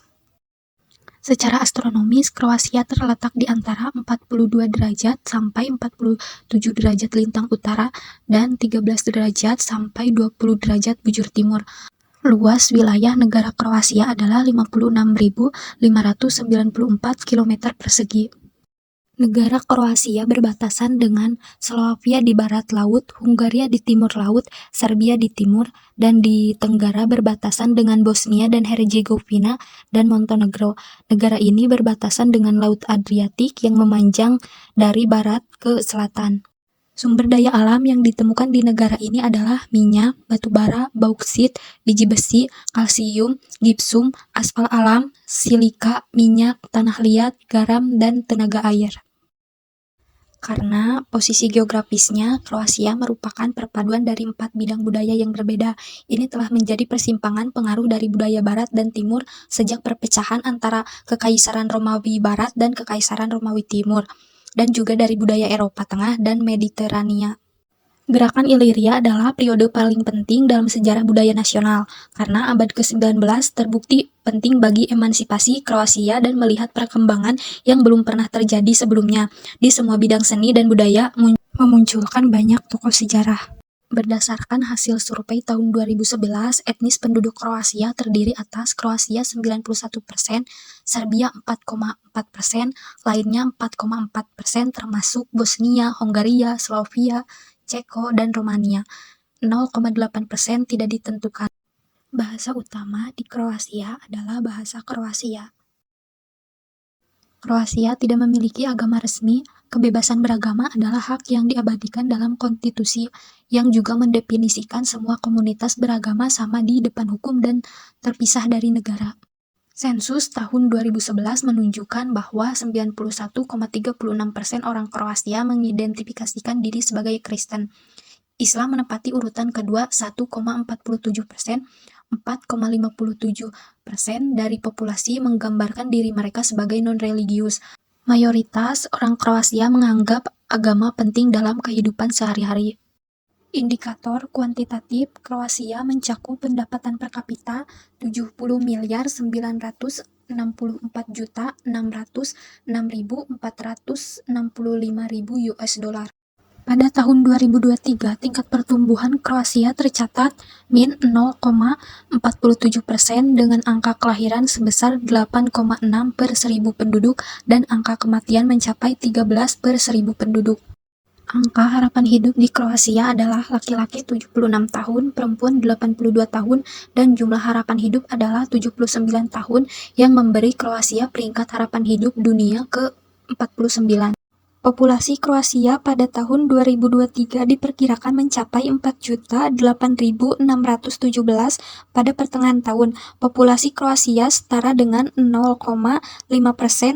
Secara astronomis, Kroasia terletak di antara 42 derajat sampai 47 derajat lintang utara dan 13 derajat sampai 20 derajat bujur timur. Luas wilayah negara Kroasia adalah 56.594 km persegi. Negara Kroasia berbatasan dengan Slovakia di barat laut, Hungaria di timur laut, Serbia di timur, dan di tenggara berbatasan dengan Bosnia dan Herzegovina dan Montenegro. Negara ini berbatasan dengan Laut Adriatik yang memanjang dari barat ke selatan. Sumber daya alam yang ditemukan di negara ini adalah minyak, batu bara, bauksit, biji besi, kalsium, gipsum, aspal alam, silika, minyak, tanah liat, garam, dan tenaga air. Karena posisi geografisnya, Kroasia merupakan perpaduan dari 4 bidang budaya yang berbeda. Ini telah menjadi persimpangan pengaruh dari budaya Barat dan Timur sejak perpecahan antara Kekaisaran Romawi Barat dan Kekaisaran Romawi Timur, dan juga dari budaya Eropa Tengah dan Mediterania. Gerakan Iliria adalah periode paling penting dalam sejarah budaya nasional, karena abad ke-19 terbukti penting bagi emansipasi Kroasia dan melihat perkembangan yang belum pernah terjadi sebelumnya di semua bidang seni dan budaya, memunculkan banyak tokoh sejarah. Berdasarkan hasil survei tahun 2011, etnis penduduk Kroasia terdiri atas Kroasia 91%, Serbia 4,4%, lainnya 4,4% termasuk Bosnia, Hongaria, Slovenia, Ceko, dan Romania. 0,8% tidak ditentukan. Bahasa utama di Kroasia adalah bahasa Kroasia. Kroasia tidak memiliki agama resmi. Kebebasan beragama adalah hak yang diabadikan dalam konstitusi, yang juga mendefinisikan semua komunitas beragama sama di depan hukum dan terpisah dari negara. Sensus tahun 2011 menunjukkan bahwa 91,36% orang Kroasia mengidentifikasikan diri sebagai Kristen. Islam menempati urutan kedua 1,47%, 4,57% dari populasi menggambarkan diri mereka sebagai non-religius. Mayoritas orang Kroasia menganggap agama penting dalam kehidupan sehari-hari. Indikator kuantitatif Kroasia mencakup pendapatan per kapita 70.964.606.465 US dollar. Pada tahun 2023, tingkat pertumbuhan Kroasia tercatat min 0,47% dengan angka kelahiran sebesar 8,6 per 1000 penduduk dan angka kematian mencapai 13 per 1000 penduduk. Angka harapan hidup di Kroasia adalah laki-laki 76 tahun, perempuan 82 tahun, dan jumlah harapan hidup adalah 79 tahun yang memberi Kroasia peringkat harapan hidup dunia ke-49. Populasi Kroasia pada tahun 2023 diperkirakan mencapai 4.008.617 pada pertengahan tahun. Populasi Kroasia setara dengan 0,5%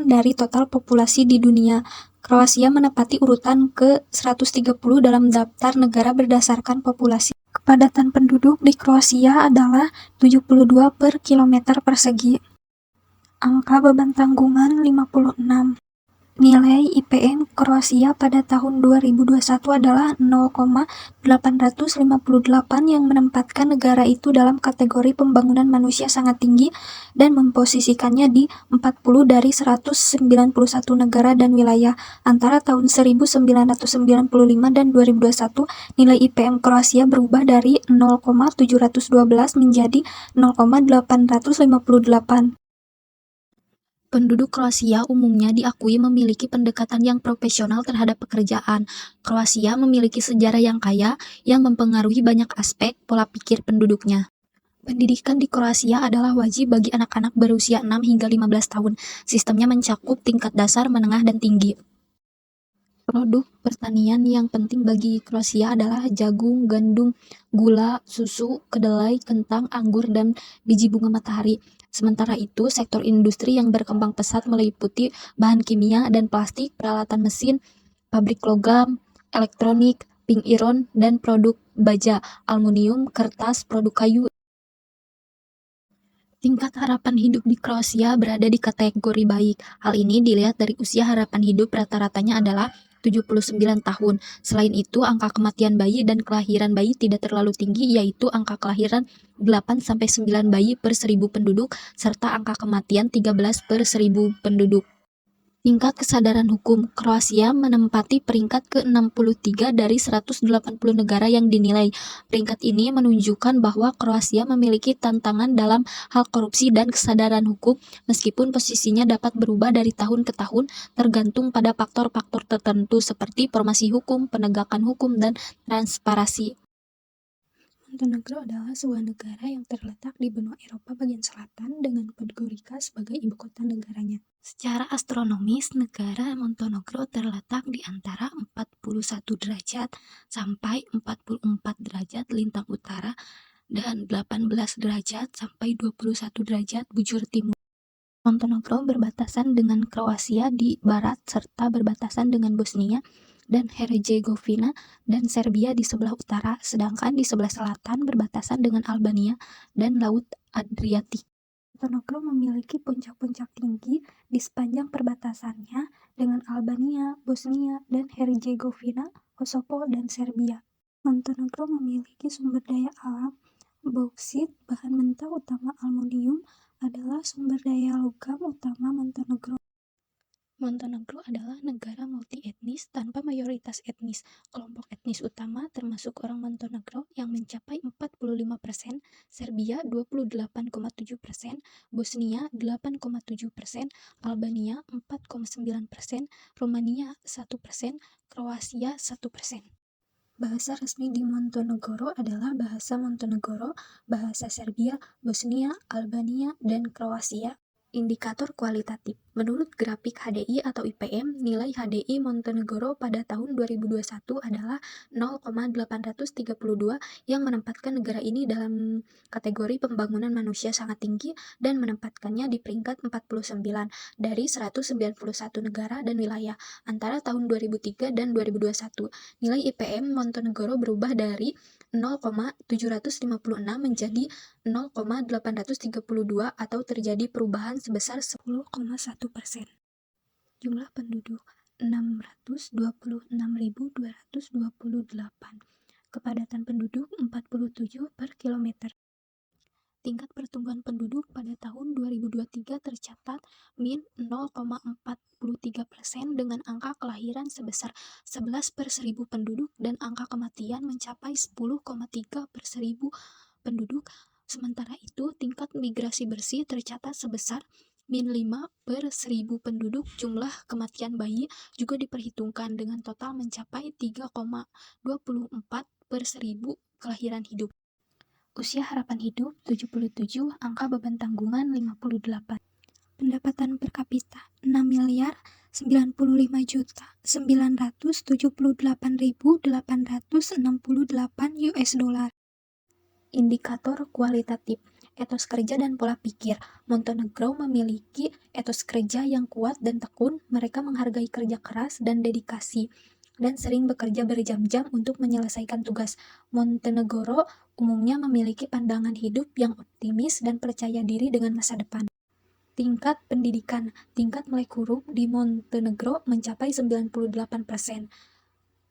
dari total populasi di dunia. Kroasia menempati urutan ke-130 dalam daftar negara berdasarkan populasi. Kepadatan penduduk di Kroasia adalah 72 per kilometer persegi. Angka beban tanggungan 56. Nilai IPM Kroasia pada tahun 2021 adalah 0,858 yang menempatkan negara itu dalam kategori pembangunan manusia sangat tinggi dan memposisikannya di 40 dari 191 negara dan wilayah. Antara tahun 1995 dan 2021, nilai IPM Kroasia berubah dari 0,712 menjadi 0,858. Penduduk Kroasia umumnya diakui memiliki pendekatan yang profesional terhadap pekerjaan. Kroasia memiliki sejarah yang kaya yang mempengaruhi banyak aspek pola pikir penduduknya. Pendidikan di Kroasia adalah wajib bagi anak-anak berusia 6 hingga 15 tahun. Sistemnya mencakup tingkat dasar, menengah, dan tinggi. Produk pertanian yang penting bagi Kroasia adalah jagung, gandum, gula, susu, kedelai, kentang, anggur, dan biji bunga matahari. Sementara itu, sektor industri yang berkembang pesat meliputi bahan kimia dan plastik, peralatan mesin, pabrik logam, elektronik, ping iron, dan produk baja, aluminium, kertas, produk kayu. Tingkat harapan hidup di Kroasia berada di kategori baik. Hal ini dilihat dari usia harapan hidup rata-ratanya adalah 79 tahun. Selain itu, angka kematian bayi dan kelahiran bayi tidak terlalu tinggi, yaitu angka kelahiran 8-9 bayi per 1000 penduduk, serta angka kematian 13 per 1000 penduduk. Tingkat kesadaran hukum Kroasia menempati peringkat ke-63 dari 180 negara yang dinilai. Peringkat ini menunjukkan bahwa Kroasia memiliki tantangan dalam hal korupsi dan kesadaran hukum, meskipun posisinya dapat berubah dari tahun ke tahun tergantung pada faktor-faktor tertentu seperti formasi hukum, penegakan hukum, dan transparansi. Montenegro adalah sebuah negara yang terletak di benua Eropa bagian selatan dengan Podgorica sebagai ibu kota negaranya. Secara astronomis, negara Montenegro terletak di antara 41 derajat sampai 44 derajat lintang utara dan 18 derajat sampai 21 derajat bujur timur. Montenegro berbatasan dengan Kroasia di barat serta berbatasan dengan Bosnia dan Herzegovina dan Serbia di sebelah utara, sedangkan di sebelah selatan berbatasan dengan Albania dan Laut Adriatik. Montenegro memiliki puncak-puncak tinggi di sepanjang perbatasannya dengan Albania, Bosnia, dan Herzegovina, Kosovo, dan Serbia. Montenegro memiliki sumber daya alam, bauksit, bahan mentah utama aluminium, adalah sumber daya logam utama Montenegro. Montenegro adalah negara multietnis tanpa mayoritas etnis. Kelompok etnis utama termasuk orang Montenegro yang mencapai 45%, Serbia 28,7%, Bosnia 8,7%, Albania 4,9%, Romania 1%, Kroasia 1%. Bahasa resmi di Montenegro adalah bahasa Montenegro, bahasa Serbia, Bosnia, Albania, dan Kroasia. Indikator kualitatif. Menurut grafik HDI atau IPM, nilai HDI Montenegro pada tahun 2021 adalah 0,832 yang menempatkan negara ini dalam kategori pembangunan manusia sangat tinggi dan menempatkannya di peringkat 49 dari 191 negara dan wilayah antara tahun 2003 dan 2021. Nilai IPM Montenegro berubah dari 0,756 menjadi 0,832 atau terjadi perubahan sebesar 10,1%. Jumlah penduduk 626.228. Kepadatan penduduk 47 per kilometer. Tingkat pertumbuhan penduduk pada tahun 2023 tercatat min 0,41 23% dengan angka kelahiran sebesar 11 per 1000 penduduk dan angka kematian mencapai 10,3 per 1000 penduduk. Sementara itu, tingkat migrasi bersih tercatat sebesar min 5 per 1000 penduduk. Jumlah kematian bayi juga diperhitungkan dengan total mencapai 3,24 per 1000 kelahiran hidup. Usia harapan hidup 77, angka beban tanggungan 58. Pendapatan per kapita 6.955.978.868 US dollar. Indikator kualitatif, etos kerja dan pola pikir. Montenegro memiliki etos kerja yang kuat dan tekun. Mereka menghargai kerja keras dan dedikasi, dan sering bekerja berjam-jam untuk menyelesaikan tugas. Montenegro umumnya memiliki pandangan hidup yang optimis dan percaya diri dengan masa depan. Tingkat pendidikan, tingkat melek huruf di Montenegro mencapai 98%.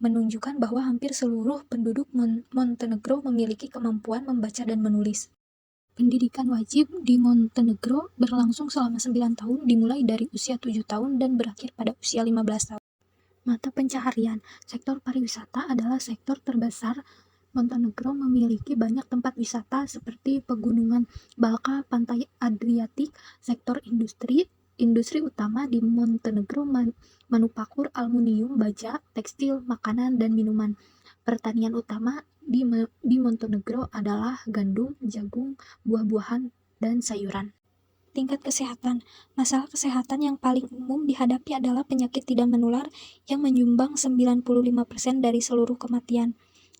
Menunjukkan bahwa hampir seluruh penduduk Montenegro memiliki kemampuan membaca dan menulis. Pendidikan wajib di Montenegro berlangsung selama 9 tahun, dimulai dari usia 7 tahun dan berakhir pada usia 15 tahun. Mata pencaharian, sektor pariwisata adalah sektor terbesar. Montenegro memiliki banyak tempat wisata seperti pegunungan Balka, pantai Adriatik. Sektor industri utama di Montenegro manufaktur aluminium, baja, tekstil, makanan, dan minuman. Pertanian utama di Montenegro adalah gandum, jagung, buah-buahan, dan sayuran. Tingkat kesehatan. Masalah kesehatan yang paling umum dihadapi adalah penyakit tidak menular yang menyumbang 95% dari seluruh kematian.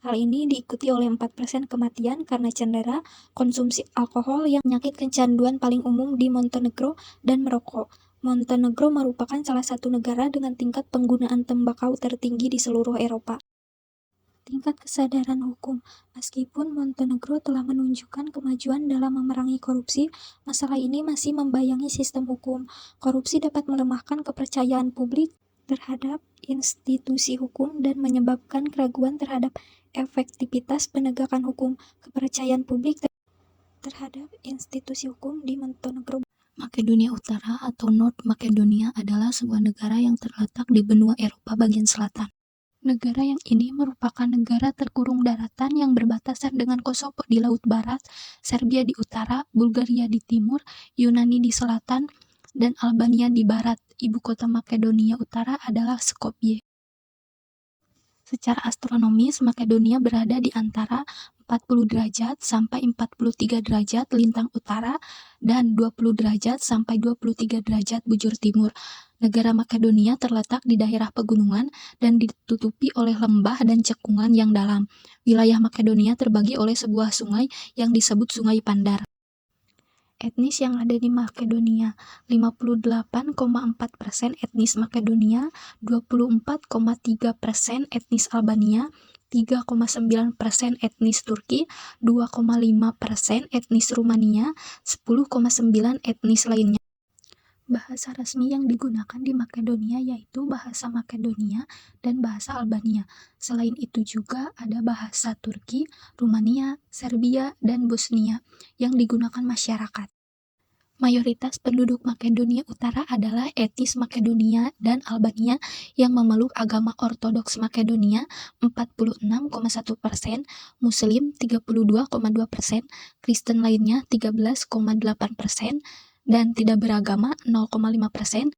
Hal ini diikuti oleh 4% kematian karena cedera, konsumsi alkohol yang penyakit kecanduan paling umum di Montenegro, dan merokok. Montenegro merupakan salah satu negara dengan tingkat penggunaan tembakau tertinggi di seluruh Eropa. Tingkat kesadaran hukum. Meskipun Montenegro telah menunjukkan kemajuan dalam memerangi korupsi, masalah ini masih membayangi sistem hukum. Korupsi dapat melemahkan kepercayaan publik terhadap institusi hukum dan menyebabkan keraguan terhadap efektivitas penegakan hukum. Kepercayaan publik terhadap institusi hukum di Montenegro. Makedonia Utara atau North Makedonia adalah sebuah negara yang terletak di benua Eropa bagian selatan. Negara yang ini merupakan negara terkurung daratan yang berbatasan dengan Kosovo di laut barat, Serbia di utara, Bulgaria di timur, Yunani di selatan, dan Albania di barat. Ibu kota Makedonia Utara adalah Skopje. Secara astronomis, Makedonia berada di antara 40 derajat sampai 43 derajat lintang utara dan 20 derajat sampai 23 derajat bujur timur. Negara Makedonia terletak di daerah pegunungan dan ditutupi oleh lembah dan cekungan yang dalam. Wilayah Makedonia terbagi oleh sebuah sungai yang disebut Sungai Pandar. Etnis yang ada di Makedonia, 58,4% etnis Makedonia, 24,3% etnis Albania, 3,9% etnis Turki, 2,5% etnis Rumania, 10,9% etnis lainnya. Bahasa resmi yang digunakan di Makedonia yaitu bahasa Makedonia dan bahasa Albania. Selain itu juga ada bahasa Turki, Rumania, Serbia, dan Bosnia yang digunakan masyarakat. Mayoritas penduduk Makedonia Utara adalah etnis Makedonia dan Albania yang memeluk agama Ortodoks Makedonia 46,1%, Muslim 32,2%, Kristen lainnya 13,8%, dan tidak beragama 0,5%.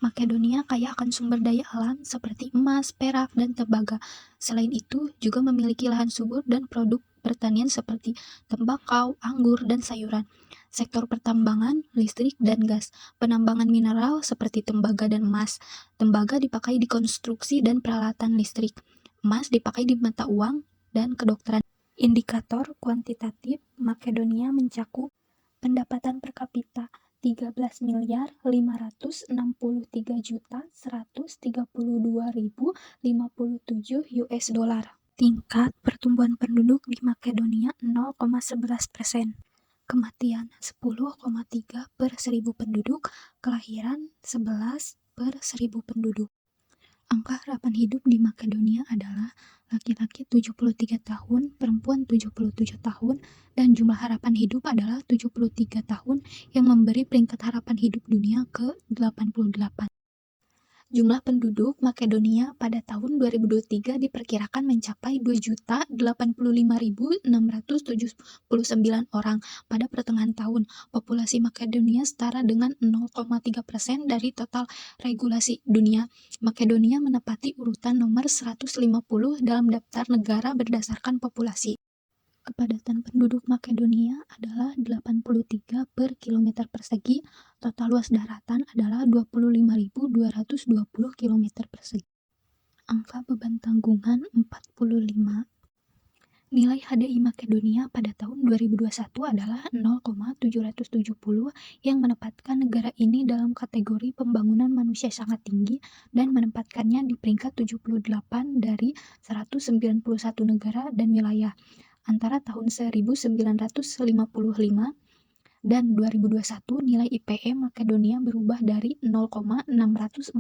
Makedonia kaya akan sumber daya alam seperti emas, perak, dan tembaga. Selain itu, juga memiliki lahan subur dan produk pertanian seperti tembakau, anggur, dan sayuran. Sektor pertambangan, listrik, dan gas. Penambangan mineral seperti tembaga dan emas. Tembaga dipakai di konstruksi dan peralatan listrik. Emas dipakai di mata uang dan kedokteran. Indikator kuantitatif, Makedonia mencakup pendapatan per kapita 13.563.132.057 US dollar. Tingkat pertumbuhan penduduk di Makedonia 0,11%. Kematian 10,3 per 1000 penduduk. Kelahiran 11 per 1000 penduduk. Angka harapan hidup di Makedonia adalah laki-laki 73 tahun, perempuan 77 tahun, dan jumlah harapan hidup adalah 73 tahun yang memberi peringkat harapan hidup dunia ke-88. Jumlah penduduk Makedonia pada tahun 2023 diperkirakan mencapai 2.085.679 orang pada pertengahan tahun. Populasi Makedonia setara dengan 0,3% dari total regulasi dunia. Makedonia menempati urutan nomor 150 dalam daftar negara berdasarkan populasi. Kepadatan penduduk Makedonia adalah 83 per kilometer persegi, total luas daratan adalah 25.220 km persegi. Angka beban tanggungan 45. Nilai HDI Makedonia pada tahun 2021 adalah 0,770 yang menempatkan negara ini dalam kategori pembangunan manusia sangat tinggi dan menempatkannya di peringkat 78 dari 191 negara dan wilayah. Antara tahun 1955 dan 2021, nilai IPE Makedonia berubah dari 0,642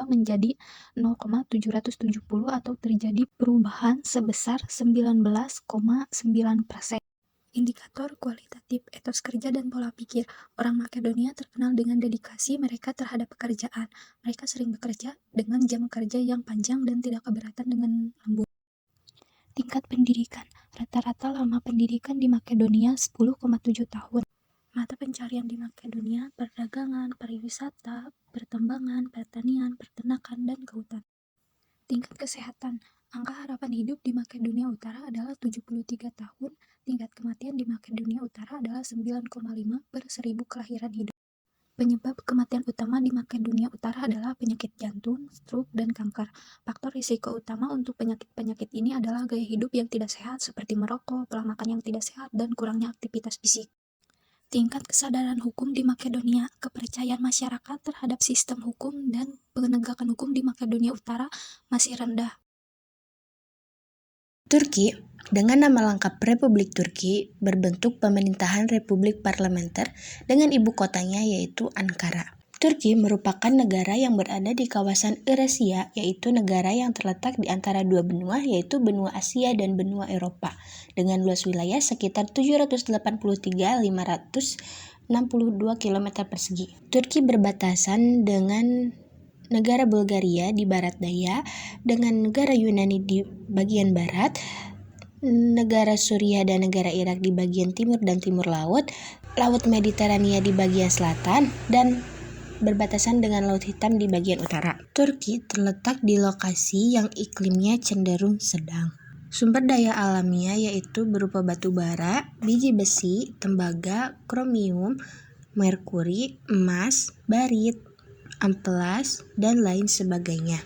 menjadi 0,770 atau terjadi perubahan sebesar 19,9%. Indikator kualitatif etos kerja dan pola pikir. Orang Makedonia terkenal dengan dedikasi mereka terhadap pekerjaan. Mereka sering bekerja dengan jam kerja yang panjang dan tidak keberatan dengan lembur. Tingkat pendidikan. Rata-rata lama pendidikan di Makedonia 10,7 tahun. Mata pencarian di Makedonia: perdagangan, pariwisata, pertambangan, pertanian, peternakan, dan kehutanan. Tingkat kesehatan. Angka harapan hidup di Makedonia Utara adalah 73 tahun. Tingkat kematian di Makedonia Utara adalah 9,5 per 1000 kelahiran hidup. Penyebab kematian utama di Makedonia Utara adalah penyakit jantung, stroke, dan kanker. Faktor risiko utama untuk penyakit-penyakit ini adalah gaya hidup yang tidak sehat seperti merokok, pola makan yang tidak sehat, dan kurangnya aktivitas fisik. Tingkat kesadaran hukum di Makedonia. Kepercayaan masyarakat terhadap sistem hukum dan penegakan hukum di Makedonia Utara masih rendah. Turki, dengan nama lengkap Republik Turki, berbentuk pemerintahan republik parlementer dengan ibu kotanya yaitu Ankara. Turki merupakan negara yang berada di kawasan Eurasia, yaitu negara yang terletak di antara dua benua, yaitu benua Asia dan benua Eropa, dengan luas wilayah sekitar 783.562 km persegi. Turki berbatasan dengan negara Bulgaria di barat daya, dengan negara Yunani di bagian barat, negara Suriah dan negara Irak di bagian timur dan timur laut, Laut Mediterania di bagian selatan, dan berbatasan dengan Laut Hitam di bagian utara. Turki terletak di lokasi yang iklimnya cenderung sedang. Sumber daya alamnya yaitu berupa batu bara, biji besi, tembaga, kromium, merkuri, emas, barit, amplas, dan lain sebagainya.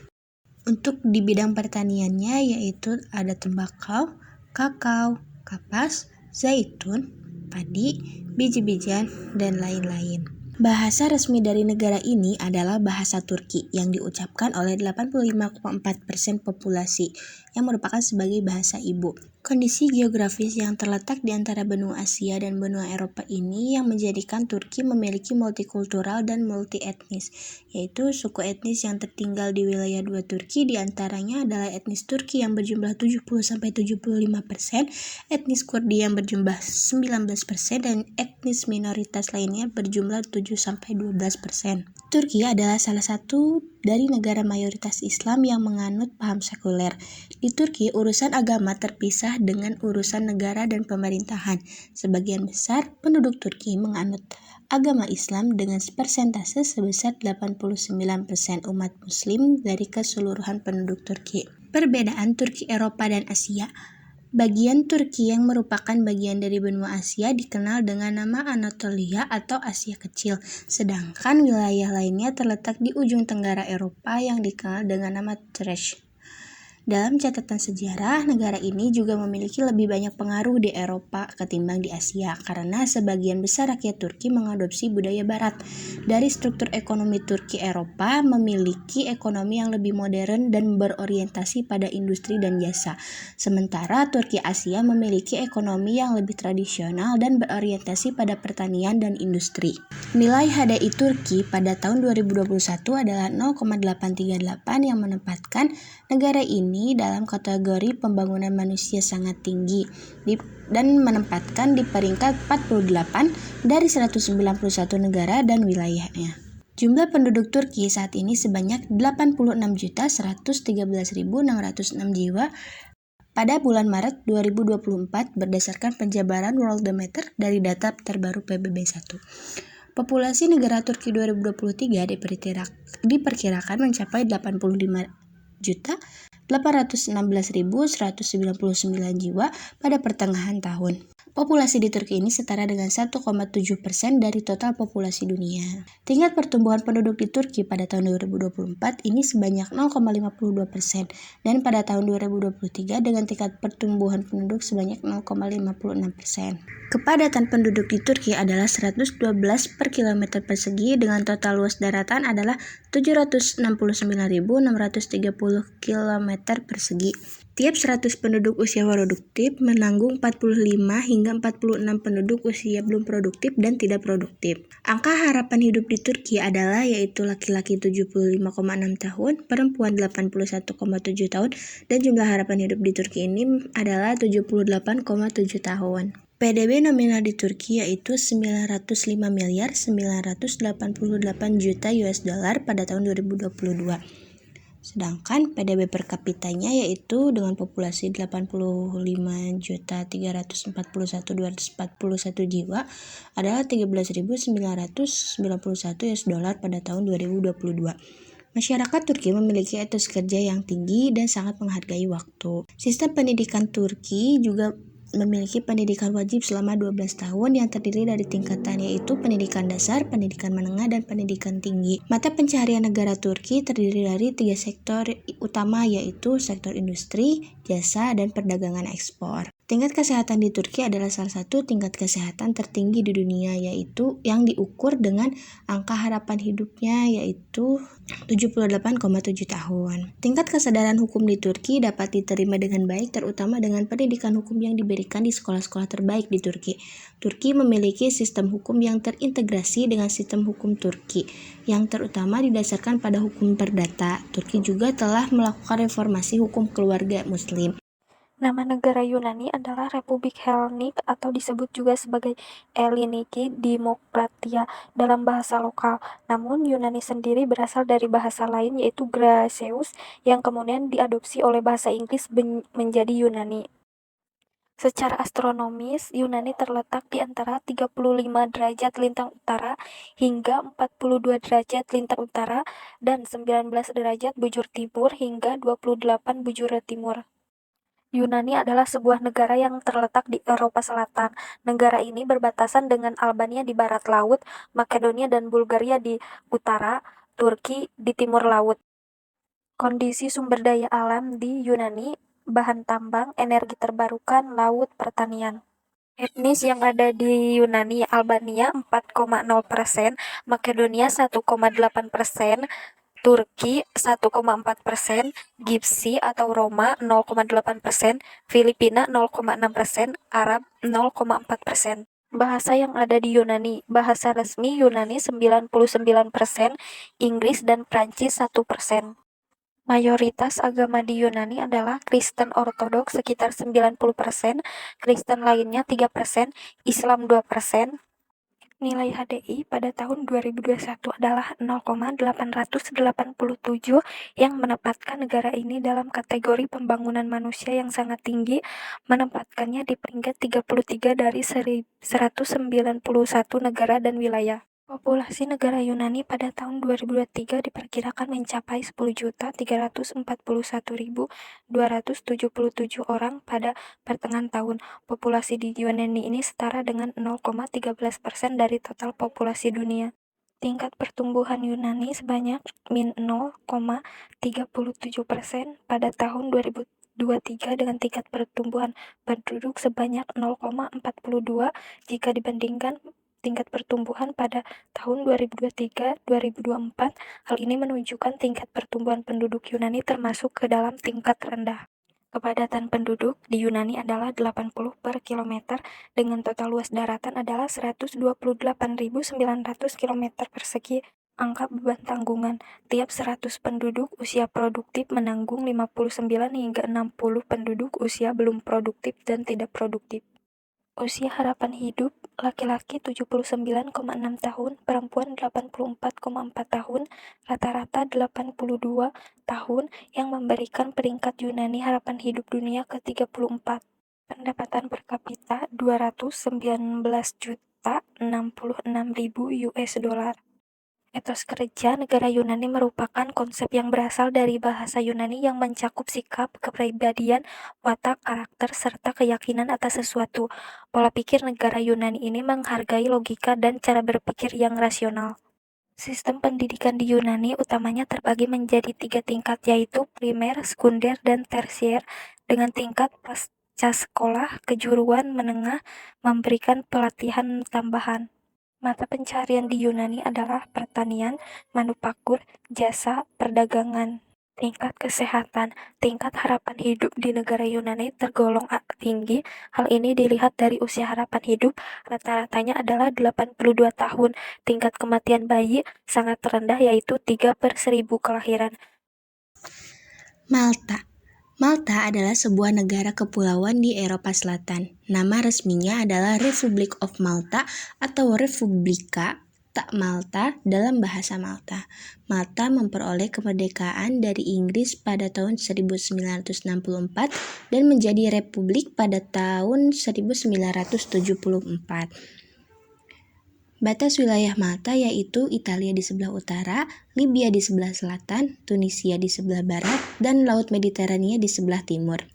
Untuk di bidang pertaniannya yaitu ada tembakau, kakao, kapas, zaitun, padi, biji-bijian, dan lain-lain. Bahasa resmi dari negara ini adalah bahasa Turki yang diucapkan oleh 85,4% populasi yang merupakan sebagai bahasa ibu. Kondisi geografis yang terletak di antara benua Asia dan benua Eropa ini yang menjadikan Turki memiliki multikultural dan multietnis, yaitu suku etnis yang tertinggal di wilayah dua Turki diantaranya adalah etnis Turki yang berjumlah 70-75%, etnis Kurdi yang berjumlah 19%, dan etnis minoritas lainnya berjumlah 7-12%. Turki adalah salah satu dari negara mayoritas Islam yang menganut paham sekuler. Di Turki, urusan agama terpisah dengan urusan negara dan pemerintahan. Sebagian besar penduduk Turki menganut agama Islam dengan persentase sebesar 89% umat muslim dari keseluruhan penduduk Turki. Perbedaan Turki, Eropa, dan Asia. Bagian Turki yang merupakan bagian dari benua Asia dikenal dengan nama Anatolia atau Asia Kecil, sedangkan wilayah lainnya terletak di ujung tenggara Eropa yang dikenal dengan nama Thrace. Dalam catatan sejarah, negara ini juga memiliki lebih banyak pengaruh di Eropa ketimbang di Asia karena sebagian besar rakyat Turki mengadopsi budaya barat. Dari struktur ekonomi Turki, Eropa memiliki ekonomi yang lebih modern dan berorientasi pada industri dan jasa. Sementara Turki Asia memiliki ekonomi yang lebih tradisional dan berorientasi pada pertanian dan industri. Nilai HDI Turki pada tahun 2021 adalah 0,838 yang menempatkan negara ini dalam kategori pembangunan manusia sangat tinggi dan menempatkan di peringkat 48 dari 191 negara dan wilayahnya. Jumlah penduduk Turki saat ini sebanyak 86.113.606 jiwa pada bulan Maret 2024 berdasarkan penjabaran Worldometer dari data terbaru PBB1. Populasi negara Turki 2023 diperkirakan mencapai 85.816.199 jiwa pada pertengahan tahun. Populasi di Turki ini setara dengan 1,7% dari total populasi dunia. Tingkat pertumbuhan penduduk di Turki pada tahun 2024 ini sebanyak 0,52% dan pada tahun 2023 dengan tingkat pertumbuhan penduduk sebanyak 0,56%. Kepadatan penduduk di Turki adalah 112 per kilometer persegi dengan total luas daratan adalah 769.630 km persegi. Tiap 100 penduduk usia produktif menanggung 45 hingga 46 penduduk usia belum produktif dan tidak produktif. Angka harapan hidup di Turki adalah yaitu laki-laki 75,6 tahun, perempuan 81,7 tahun, dan jumlah harapan hidup di Turki ini adalah 78,7 tahun. PDB nominal di Turki yaitu 905.988 juta US dollar pada tahun 2022. Sedangkan PDB per kapitanya yaitu dengan populasi 85.341.241 jiwa adalah 13.991 US dollar pada tahun 2022. Masyarakat Turki memiliki etos kerja yang tinggi dan sangat menghargai waktu. Sistem pendidikan Turki juga memiliki pendidikan wajib selama 12 tahun yang terdiri dari tingkatan yaitu pendidikan dasar, pendidikan menengah, dan pendidikan tinggi. Mata pencaharian negara Turki terdiri dari 3 sektor utama yaitu sektor industri, jasa, dan perdagangan ekspor. Tingkat kesehatan di Turki adalah salah satu tingkat kesehatan tertinggi di dunia yaitu yang diukur dengan angka harapan hidupnya yaitu 78,7 tahun. Tingkat kesadaran hukum di Turki dapat diterima dengan baik terutama dengan pendidikan hukum yang diberikan di sekolah-sekolah terbaik di Turki. Turki memiliki sistem hukum yang terintegrasi dengan sistem hukum Turki yang terutama didasarkan pada hukum perdata. Turki juga telah melakukan reformasi hukum keluarga muslim. Nama negara Yunani adalah Republik Helenik atau disebut juga sebagai Eliniki Demokratia dalam bahasa lokal. Namun Yunani sendiri berasal dari bahasa lain yaitu Graeceus yang kemudian diadopsi oleh bahasa Inggris menjadi Yunani. Secara astronomis, Yunani terletak di antara 35 derajat lintang utara hingga 42 derajat lintang utara dan 19 derajat bujur timur hingga 28 bujur timur. Yunani adalah sebuah negara yang terletak di Eropa Selatan. Negara ini berbatasan dengan Albania di barat laut, Makedonia dan Bulgaria di utara, Turki di timur laut. Kondisi sumber daya alam di Yunani, bahan tambang, energi terbarukan, laut, pertanian. Etnis yang ada di Yunani, Albania 4,0%, Makedonia 1,8%, Turki 1,4%, Gipsi atau Roma 0,8%, Filipina 0,6%, Arab 0,4%. Bahasa yang ada di Yunani, bahasa resmi Yunani 99%, Inggris dan Prancis 1%. Mayoritas agama di Yunani adalah Kristen Ortodoks sekitar 90%, Kristen lainnya 3%, Islam 2%. Nilai HDI pada tahun 2021 adalah 0,887 yang menempatkan negara ini dalam kategori pembangunan manusia yang sangat tinggi, menempatkannya di peringkat 33 dari 191 negara dan wilayah. Populasi negara Yunani pada tahun 2023 diperkirakan mencapai 10.341.277 orang pada pertengahan tahun. Populasi di Yunani ini setara dengan 0,13% dari total populasi dunia. Tingkat pertumbuhan Yunani sebanyak -0,37% pada tahun 2023 dengan tingkat pertumbuhan penduduk sebanyak 0,42 jika dibandingkan tingkat pertumbuhan pada tahun 2023-2024. Hal ini menunjukkan tingkat pertumbuhan penduduk Yunani termasuk ke dalam tingkat rendah. Kepadatan penduduk di Yunani adalah 80 per kilometer dengan total luas daratan adalah 128.900 km persegi. Angka beban tanggungan, tiap 100 penduduk usia produktif menanggung 59 hingga 60 penduduk usia belum produktif dan tidak produktif. Usia harapan hidup laki-laki 79,6 tahun, perempuan 84,4 tahun, rata-rata 82 tahun, yang memberikan peringkat Yunani harapan hidup dunia ke-34. Pendapatan per kapita 219.066.000 US dollar. Etos kerja negara Yunani merupakan konsep yang berasal dari bahasa Yunani yang mencakup sikap, kepribadian, watak, karakter, serta keyakinan atas sesuatu. Pola pikir negara Yunani ini menghargai logika dan cara berpikir yang rasional. Sistem pendidikan di Yunani utamanya terbagi menjadi 3 tingkat, yaitu primer, sekunder, dan tersier, dengan tingkat pasca sekolah kejuruan menengah memberikan pelatihan tambahan. Mata pencarian di Yunani adalah pertanian, manufaktur, jasa, perdagangan. Tingkat kesehatan, tingkat harapan hidup di negara Yunani tergolong tinggi. Hal ini dilihat dari usia harapan hidup, rata-ratanya adalah 82 tahun. Tingkat kematian bayi sangat rendah, yaitu 3/1000 kelahiran. Malta adalah sebuah negara kepulauan di Eropa Selatan. Nama resminya adalah Republic of Malta atau Republika Malta dalam bahasa Malta. Malta memperoleh kemerdekaan dari Inggris pada tahun 1964 dan menjadi republik pada tahun 1974. Batas wilayah Malta yaitu Italia di sebelah utara, Libya di sebelah selatan, Tunisia di sebelah barat, dan Laut Mediterania di sebelah timur.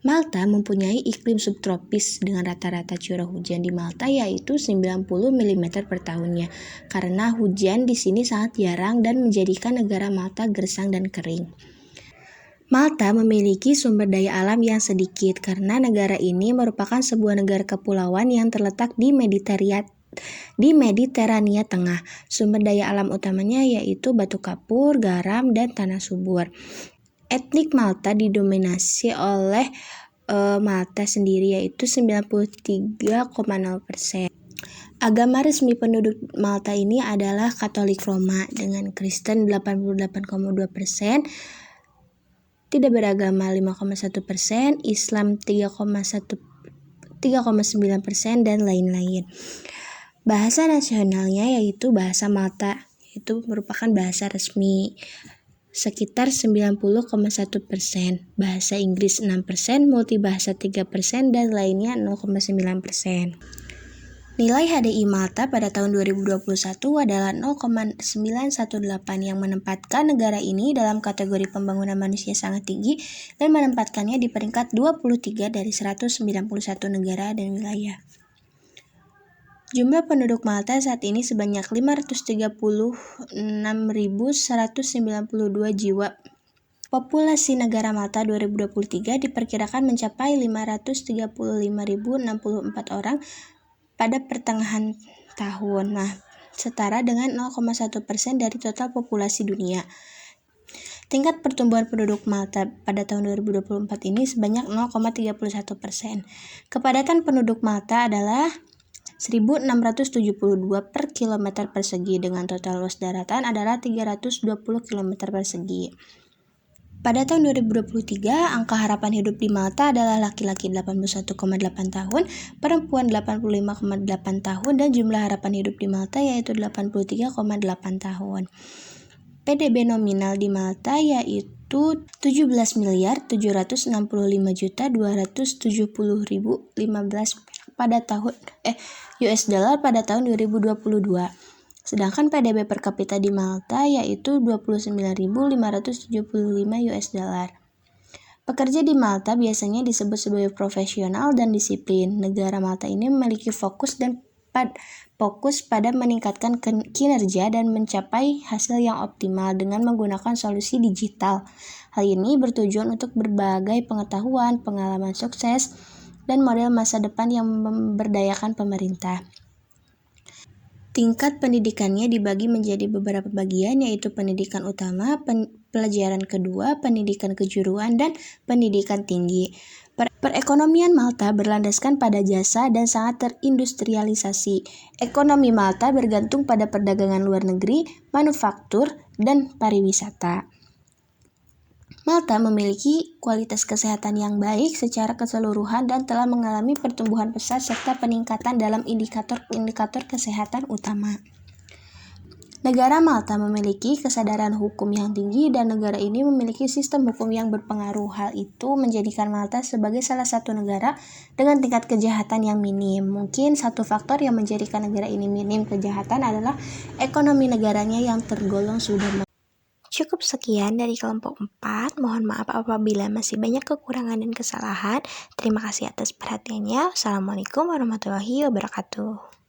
Malta mempunyai iklim subtropis dengan rata-rata curah hujan di Malta yaitu 90 mm per tahunnya, karena hujan di sini sangat jarang dan menjadikan negara Malta gersang dan kering. Malta memiliki sumber daya alam yang sedikit karena negara ini merupakan sebuah negara kepulauan yang terletak di Mediterania Tengah. Sumber daya alam utamanya yaitu batu kapur, garam, dan tanah subur. Etnik Malta didominasi oleh Malta sendiri yaitu 93,0%. Agama resmi penduduk Malta ini adalah Katolik Roma dengan Kristen 88,2%, tidak beragama 5,1%, Islam 3,9%, dan lain-lain. Bahasa nasionalnya yaitu bahasa Malta, itu merupakan bahasa resmi sekitar 90,1%, bahasa Inggris 6%, multibahasa 3%, dan lainnya 0,9%. Nilai HDI Malta pada tahun 2021 adalah 0,918 yang menempatkan negara ini dalam kategori pembangunan manusia sangat tinggi dan menempatkannya di peringkat 23 dari 191 negara dan wilayah. Jumlah penduduk Malta saat ini sebanyak 536.192 jiwa. Populasi negara Malta 2023 diperkirakan mencapai 535.064 orang pada pertengahan tahun. Setara dengan 0,1% dari total populasi dunia. Tingkat pertumbuhan penduduk Malta pada tahun 2024 ini sebanyak 0,31%. Kepadatan penduduk Malta adalah 1.672 per kilometer persegi dengan total luas daratan adalah 320 km persegi. Pada tahun 2023, angka harapan hidup di Malta adalah laki-laki 81,8 tahun, perempuan 85,8 tahun, dan jumlah harapan hidup di Malta yaitu 83,8 tahun. PDB nominal di Malta yaitu 17.765.270.015 pada tahun US dollar pada tahun 2022. Sedangkan PDB per kapita di Malta yaitu 29.575 US dollar. Pekerja di Malta biasanya disebut sebagai profesional dan disiplin. Negara Malta ini memiliki fokus pada meningkatkan kinerja dan mencapai hasil yang optimal dengan menggunakan solusi digital. Hal ini bertujuan untuk berbagai pengetahuan, pengalaman sukses, dan model masa depan yang memberdayakan pemerintah. Tingkat pendidikannya dibagi menjadi beberapa bagian yaitu pendidikan utama, pelajaran kedua, pendidikan kejuruan, dan pendidikan tinggi. Perekonomian Malta berlandaskan pada jasa dan sangat terindustrialisasi. Ekonomi Malta bergantung pada perdagangan luar negeri, manufaktur, dan pariwisata. Malta memiliki kualitas kesehatan yang baik secara keseluruhan dan telah mengalami pertumbuhan pesat serta peningkatan dalam indikator-indikator kesehatan utama. Negara Malta memiliki kesadaran hukum yang tinggi dan negara ini memiliki sistem hukum yang berpengaruh. Hal itu menjadikan Malta sebagai salah satu negara dengan tingkat kejahatan yang minim. Mungkin satu faktor yang menjadikan negara ini minim kejahatan adalah ekonomi negaranya yang tergolong sudah. Cukup sekian dari kelompok 4. Mohon maaf apabila masih banyak kekurangan dan kesalahan. Terima kasih atas perhatiannya. Assalamualaikum warahmatullahi wabarakatuh.